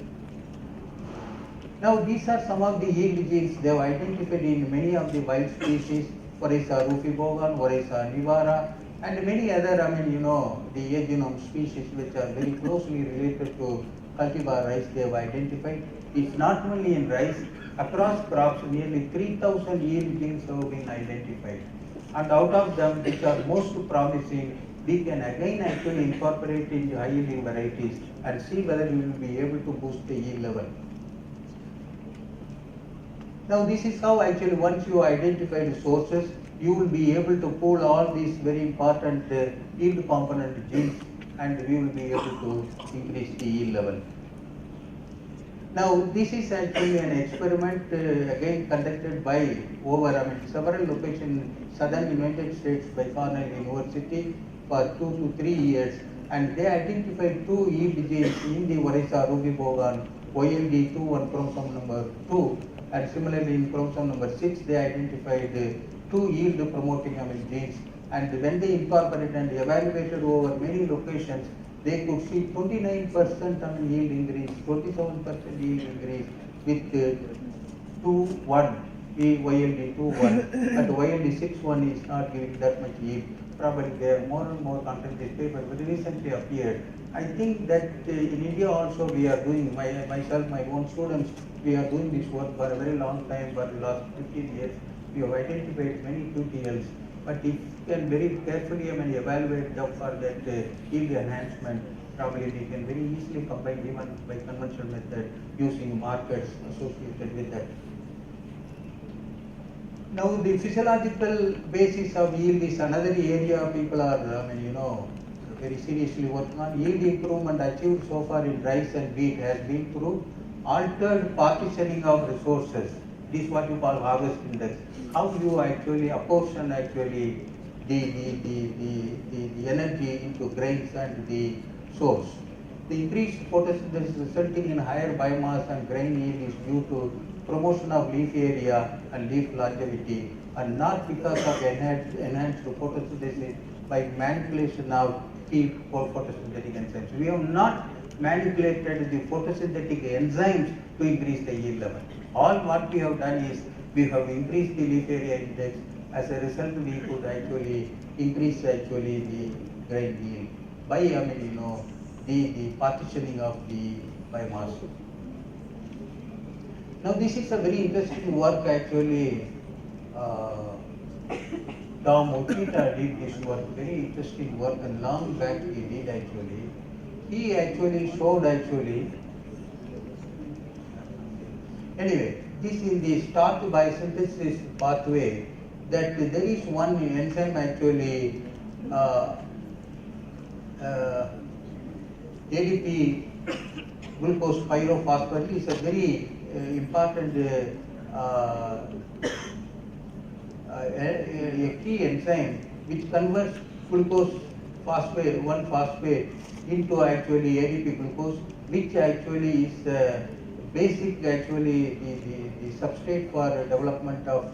Now, these are some of the yield genes they have identified in many of the wild species. Varieties rufibogan, varieties nivara, and many other, the A genome species which are very closely related to cultivar rice they have identified. It's not only in rice, across crops nearly 3,000 yield genes have been identified. And out of them, which are most promising, we can again actually incorporate into high yielding varieties and see whether we will be able to boost the yield level. Now, this is how actually once you identify the sources, you will be able to pull all these very important yield component genes and we will be able to increase the yield level. Now, this is actually an experiment again conducted by several locations in southern United States by Honorary University for 2 to 3 years, and they identified 2 yield genes in the varieties rufibogan, YLD2 on chromosome number 2, and similarly in chromosome number 6 they identified 2 yield promoting genes, and when they incorporated and evaluated over many locations, they could see 29% yield increase, 27% yield increase with 2-1, YLD2-1, and YLD6-1 is not giving that much yield. Probably there are more and more content. This paper very recently appeared. I think that in India also we are doing, myself, my own students, we are doing this work for a very long time, for the last 15 years. We have identified many QTLs, but if you can very carefully evaluate them for that yield enhancement, probably we can very easily combine even by conventional method using markers associated with that. Now, the physiological basis of yield is another area people are, very seriously working on. Yield improvement achieved so far in rice and wheat has been through altered partitioning of resources. This is what you call harvest index. How you actually apportion actually the energy into grains and the source. The increased photosynthesis resulting in higher biomass and grain yield is due to promotion of leaf area and leaf longevity, and not because of enhanced photosynthesis by manipulation of key photosynthetic enzymes. We have not manipulated the photosynthetic enzymes to increase the yield level. All what we have done is we have increased the leaf area index. As a result, we could actually increase actually the grain yield by the partitioning of the biomass. Now, this is a very interesting work actually. Tom Ochita did this work, very interesting work, and long back he did actually. He actually showed actually, anyway, this is the starch biosynthesis pathway, that there is one enzyme actually, ADP glucose pyrophosphate is a very important a key enzyme which converts glucose phosphate, 1-phosphate, into actually ADP glucose, which actually is basic actually the substrate for development of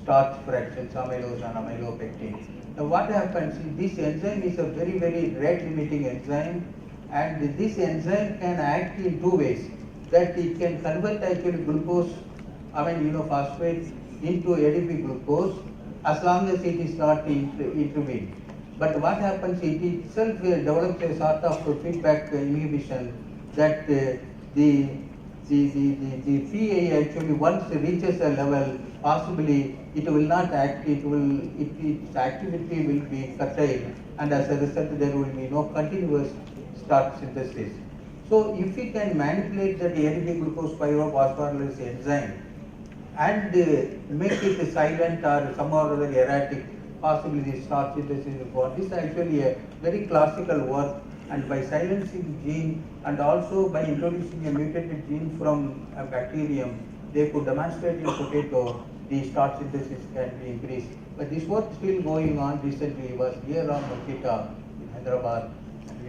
starch fractions, amylose and amylopectin. Now, what happens is this enzyme is a very rate limiting enzyme, and this enzyme can act in 2 ways. that it can convert actually glucose, phosphate into ADP glucose as long as it is not intervened. But what happens, it itself develops a sort of feedback inhibition that the PA actually once reaches a level, possibly it will not act, its activity will be curtailed, and as a result there will be no continuous starch synthesis. So if we can manipulate that ADP glucose pyrophosphorylase enzyme and make it silent or somehow or other erratic, possibly the starch synthesis is what. This is actually a very classical work, and by silencing gene and also by introducing a mutated gene from a bacterium, they could demonstrate in potato the starch synthesis can be increased. But this work is still going on. Recently was here on Makita in Hyderabad.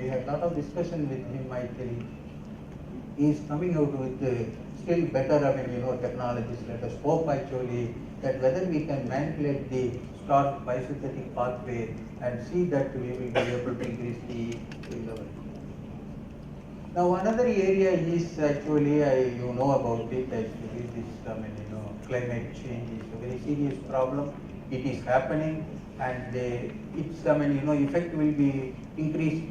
We had a lot of discussion with him. I think he is coming out with still better technologies. Let us hope actually that whether we can manipulate the starch biosynthetic pathway and see that we will be able to increase the level. Now another area is actually, you know about it, actually this climate change is a very serious problem. It is happening, and its effect will be increased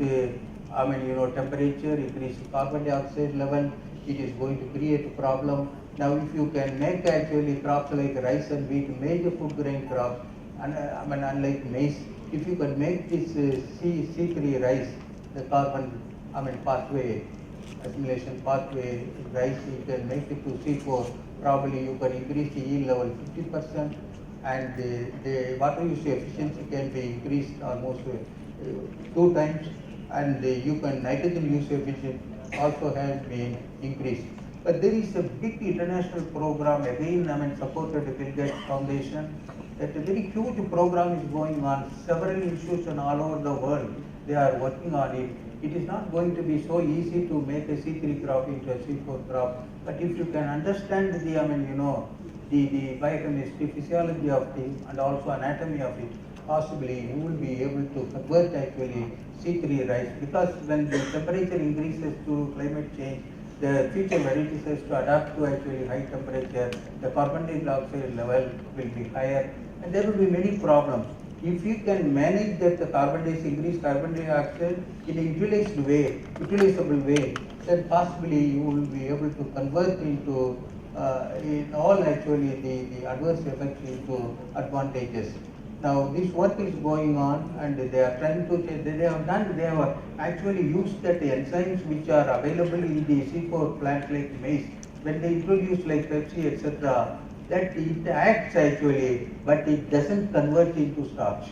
temperature, increased carbon dioxide level. It is going to create a problem. Now if you can make actually crops like rice and wheat major food grain crops, and unlike maize, if you can make this C3 rice, the carbon pathway, assimilation pathway rice, you can make it to C4, probably you can increase the yield level 50%, and the water use efficiency can be increased almost 2 times, and you can nitrogen use efficiency also has been increased. But there is a big international program, again supported by Bill Gates Foundation, that a very huge program is going on. Several institutions all over the world, they are working on it. It is not going to be so easy to make a C3 crop into a C4 crop, but if you can understand the biochemistry, physiology of things, and also anatomy of it, possibly you will be able to convert actually C3 rice, because when the temperature increases to climate change, the future varieties has to adapt to actually high temperature, the carbon dioxide level will be higher, and there will be many problems. If you can manage that the increased carbon dioxide in a utilizable way, then possibly you will be able to convert into in all actually the adverse effects into advantages. Now this work is going on, and they are trying to, they have actually used that enzymes which are available in the C4 plant like maize, when they introduce like Pepsi, etc., that it acts actually, but it doesn't convert into starch.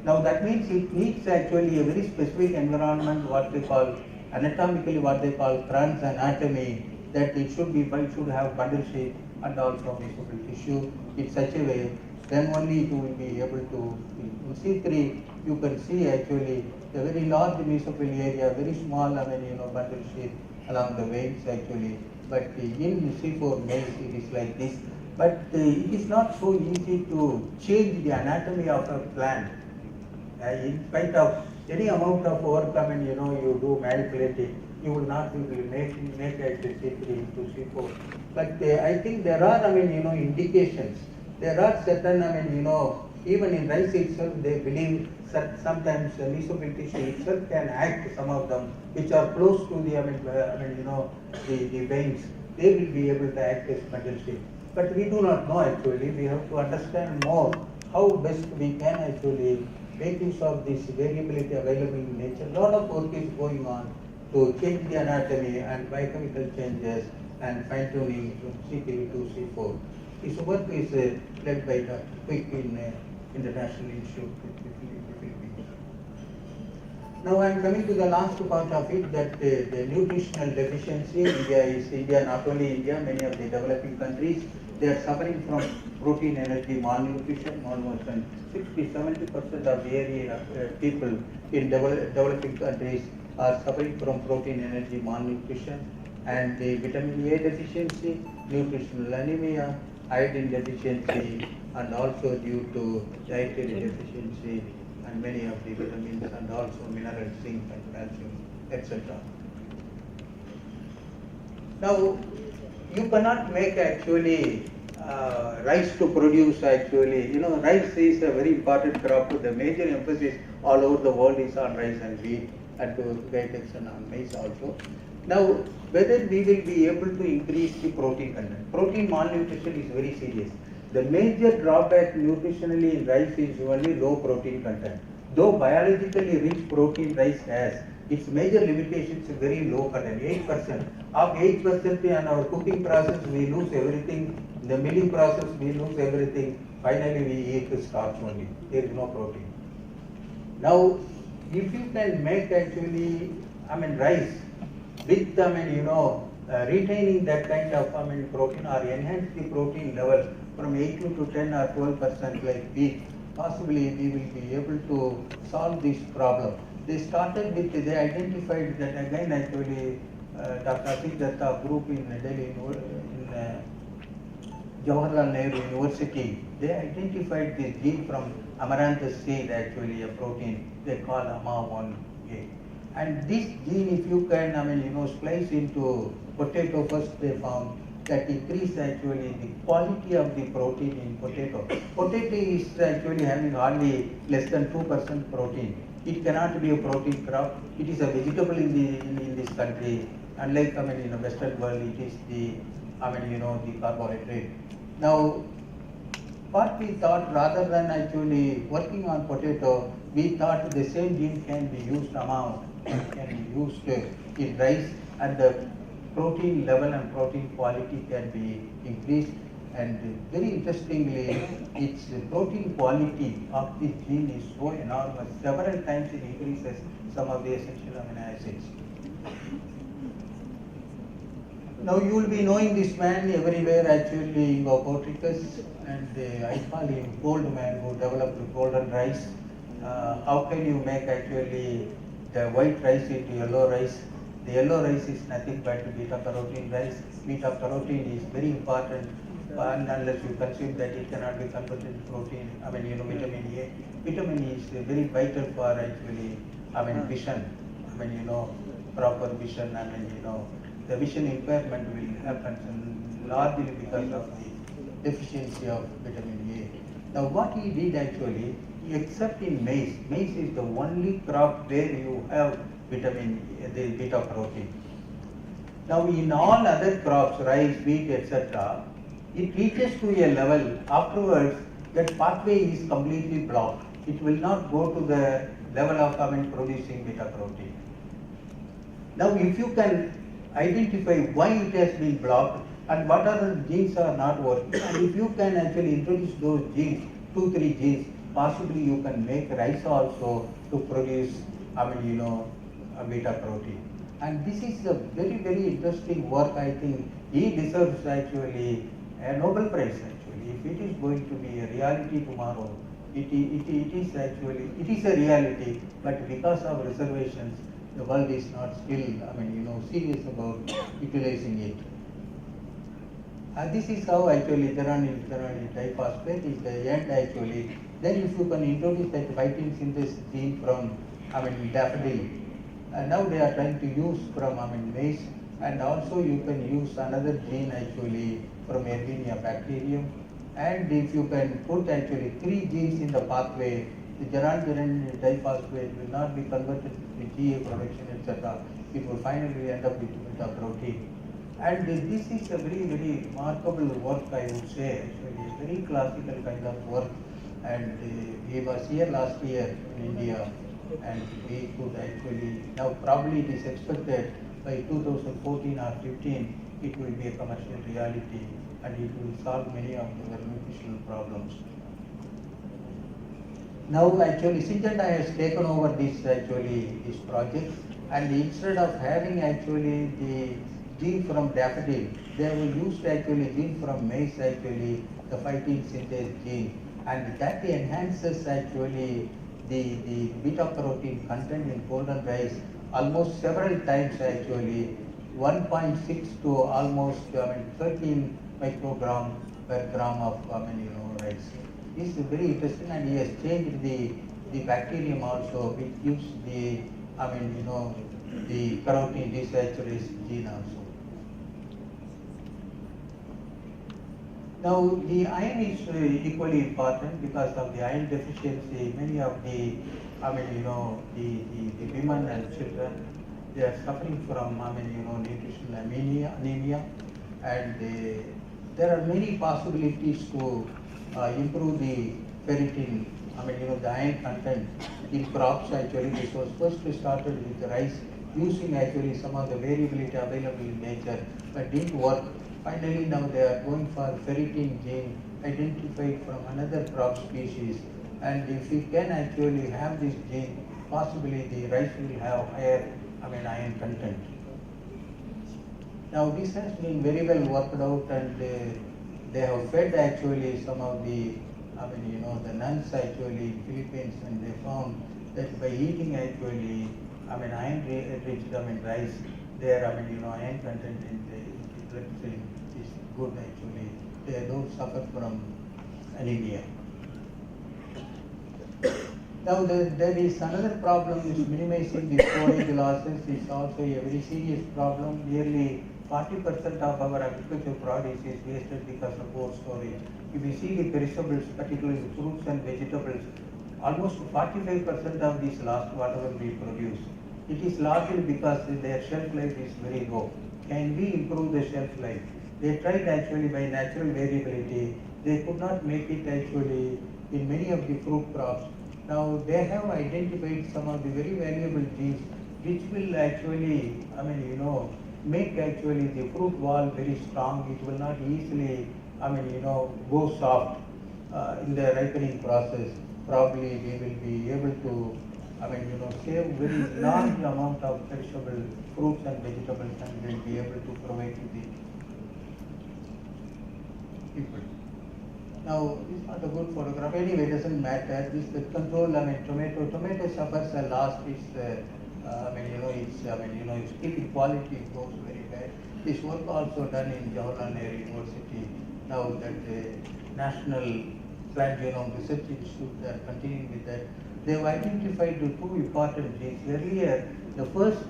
Now that means it needs actually a very specific environment, what they call anatomically, what they call Kranz anatomy, that it should have bundle shape and also mesophil tissue in such a way, then only it will be able to. In C3 you can see actually a very large mesophil area, very small bundle shape along the veins actually, but in C4 maize it is like this. But it is not so easy to change the anatomy of a plant. In spite of any amount of work, you do manipulate it, you will not be able to make it C3 into C4. But I think there are, indications. There are certain, even in rice itself, they believe that sometimes mesophil tissue itself can act, some of them, which are close to the veins, they will be able to act as bundle shape. But we do not know actually, we have to understand more how best we can actually make use of this variability available in nature. A lot of work is going on to change the anatomy and biochemical changes and fine-tuning from C3 to C4. This work is led by Dr. Quick in International Institute in the Philippines. Now I am coming to the last part of it, that the nutritional deficiency. India, not only India, many of the developing countries, they are suffering from protein energy malnutrition. Almost 60-70% of the area people in developing countries are suffering from protein energy malnutrition, and the vitamin A deficiency, nutritional anemia, iodine deficiency, and also due to dietary deficiency and many of the vitamins and also minerals, zinc and calcium, etc. Now, you cannot make actually rice to produce actually, rice is a very important crop. The major emphasis all over the world is on rice and wheat and to great extent on maize also. Now, whether we will be able to increase the protein content. Protein malnutrition is very serious. The major drawback nutritionally in rice is only low protein content. Though biologically rich protein rice has, its major limitations are very low content, 8%. Of 8% in our cooking process, we lose everything. In the milling process, we lose everything. Finally, we eat the starch only. There is no protein. Now, if you can make actually, rice with, retaining that kind of, protein or enhance the protein level from 8 to 10 or 12% like wheat, possibly we will be able to solve this problem. They started with, they identified that again actually, Dr. Siddiq group in Delhi, in Jawaharlal Nehru University, they identified this gene from amaranthus seed, actually a protein they call AMA1A. And this gene, if you can, splice into potato, first they found that increase actually the quality of the protein in potato. Potato is actually having hardly less than 2% protein. It cannot be a protein crop. It is a vegetable in this country. Unlike in the Western world, it is the the carbohydrate. Now, what we thought, rather than actually working on potato, we thought the same gene can be used can be used in rice, and the protein level and protein quality can be increased. And very interestingly, its protein quality of this gene is so enormous, several times it increases some of the essential amino acids. Now you will be knowing this man everywhere actually, Botricus, and I call him gold man who developed golden rice. How can you make actually the white rice into yellow rice? The yellow rice is nothing but beta carotene rice. Beta carotene is very important, and unless you consume that, it cannot be converted into protein. Vitamin A. Vitamin E is very vital for actually, vision. Proper vision. The vision impairment will happen largely because of the deficiency of vitamin A. Now, what he did actually, except in maize, maize is the only crop where you have the beta carotene. Now, in all other crops, rice, wheat, etc., it reaches to a level afterwards that pathway is completely blocked. It will not go to the level of producing beta carotene. Now, if you can identify why it has been blocked and what other genes are not working, and if you can actually introduce those genes, 2-3 genes, possibly you can make rice also to produce beta carotene. And this is a very, very interesting work. I think he deserves actually a Nobel Prize actually. If it is going to be a reality tomorrow, it is a reality, but because of reservations, the world is not still, serious about utilizing it. This is how actually Geranium diphosphate is the end actually. Then if you can introduce that phytin synthesis gene from daffodil, now they are trying to use from maize, and also you can use another gene actually from Erwinia bacterium. And if you can put actually 3 genes in the pathway, the geranium diphosphate will not be converted to GA production, etc. It will finally end up with beta protein. And this is a very, very remarkable work, I would say, actually a very classical kind of work. And he was here last year in India, and we could actually, now probably it is expected by 2014 or 15, it will be a commercial reality, and it will solve many of the nutritional problems. Now actually Syngenta has taken over this project, and instead of having actually the gene from daffodil, they have used actually gene from maize, actually the phytin synthase gene, and that enhances actually the beta carotene content in golden rice almost several times, actually 1.6 to almost 13 microgram per gram of rice. This is very interesting, and he has changed the bacterium also, which gives the the carotene desaturase gene also. Now, the iron is equally important because of the iron deficiency. Many of the, the women and children, they are suffering from, nutritional anemia, and there are many possibilities to improve the ferritin, the iron content in crops. Actually, this was first started with the rice, using actually some of the variability available in nature, but didn't work. Finally, now they are going for ferritin gene identified from another crop species, and if we can actually have this gene, possibly the rice will have higher, iron content. Now this has been very well worked out, and they have fed actually some of the, the nuns actually in Philippines, and they found that by eating actually, iron-rich, rice, their, iron content in the blood stream is good actually. They don't suffer from anemia. Now there is another problem, is minimizing the storage losses is also a very serious problem. Nearly 40% of our agricultural produce is wasted because of poor storage. If you see the perishables, particularly the fruits and vegetables, almost 45% of these lost whatever we produce. It is largely because their shelf life is very low. Can we improve the shelf life? They tried actually by natural variability. They could not make it actually in many of the fruit crops. Now they have identified some of the very valuable genes which will actually, make actually the fruit wall very strong. It will not easily, go soft in the ripening process. Probably we will be able to, save very large amount of perishable fruits and vegetables, and will be able to provide to the people. Now, this is not a good photograph. Anyway, it doesn't matter. This the control. Tomato suffers a loss. Its keeping quality goes very bad. This work also done in Honorary University. Now that the National Plant Genome Research Institute, they are continuing with that. They have identified the two important genes. Earlier, the first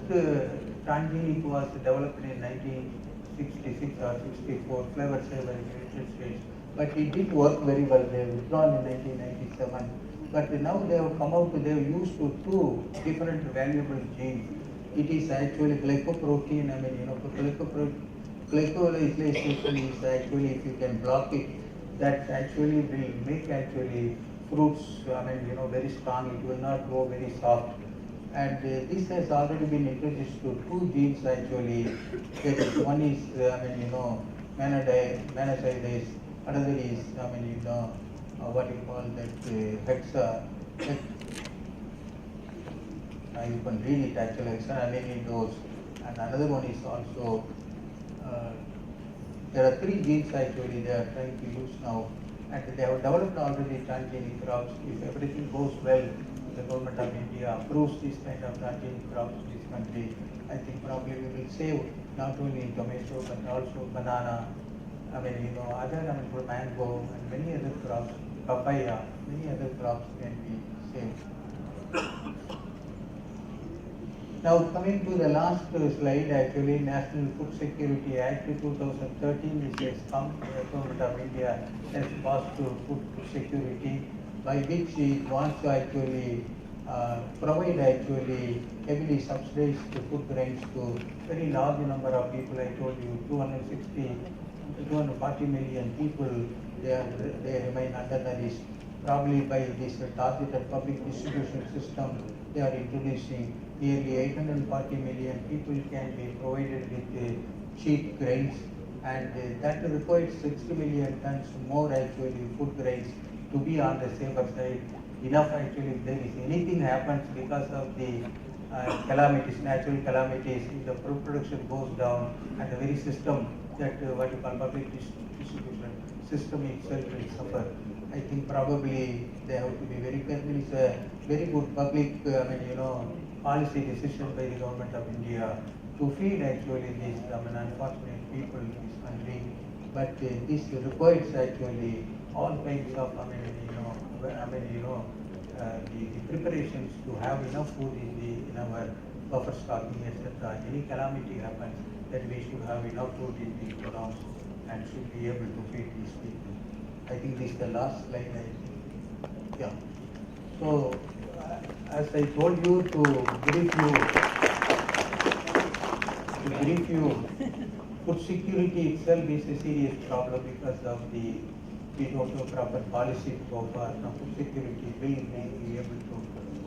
transgenic was developed in 1966 or 64, flavor saver in the United States. But it did work very well. They withdrawn in 1997. But now they have come out, they have used two different valuable genes. It is actually glycoprotein, glycolization is actually, if you can block it, that actually will make actually fruits, very strong. It will not go very soft. And this has already been introduced to two genes actually. One is, manosidase. Another is, what you call that hexa. You can read it actually, hexaminidose. And another one is also, there are three genes actually they are trying to use now. And they have developed already transgenic crops. If everything goes well, the government of India approves this kind of transgenic crops in this country, I think probably we will save not only tomato but also banana, other mango and many other crops, papaya, many other crops can be saved. Now coming to the last slide, actually National Food Security Act 2013 is has come. The government of India has passed food security, by which it wants to actually provide actually heavily subsidized food grains to very large number of people. I told you 240 million people, they remain under the list. Probably by this targeted public distribution system, they are introducing nearly 840 million people can be provided with cheap grains, and that requires 60 million tons more actually food grains to be on the safer side. Enough actually, if there is anything happens because of the calamities, natural calamities, if the food production goes down and the very system that what you call public distribution system itself will suffer. I think probably they have to be very careful. It's a very good public, policy decision by the government of India to feed actually these unfortunate people in this country. But this requires actually all kinds of, the preparations to have enough food in our buffer stocking, etc. Any calamity happens, that we should have enough food in the grounds. and should be able to feed these people. I think this is the last slide. Yeah. So, as I told you, to brief you, food security itself is a serious problem because of we don't have proper policy so far. Now, food security will be able to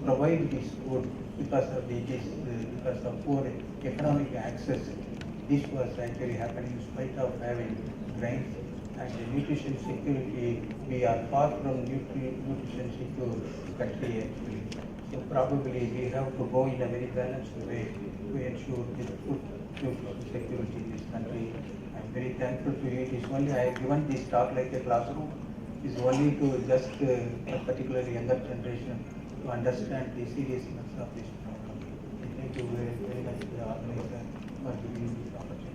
provide this food because of poor economic access. This was actually happening in spite of having grains and nutrition security. We are far from nutrition secure country actually. So probably we have to go in a very balanced way to ensure this food security in this country. I'm very thankful to you. It is only I have given this talk like a classroom. Is only to just particularly younger generation to understand the seriousness of this problem. Thank you very much to the organizer for giving me this opportunity.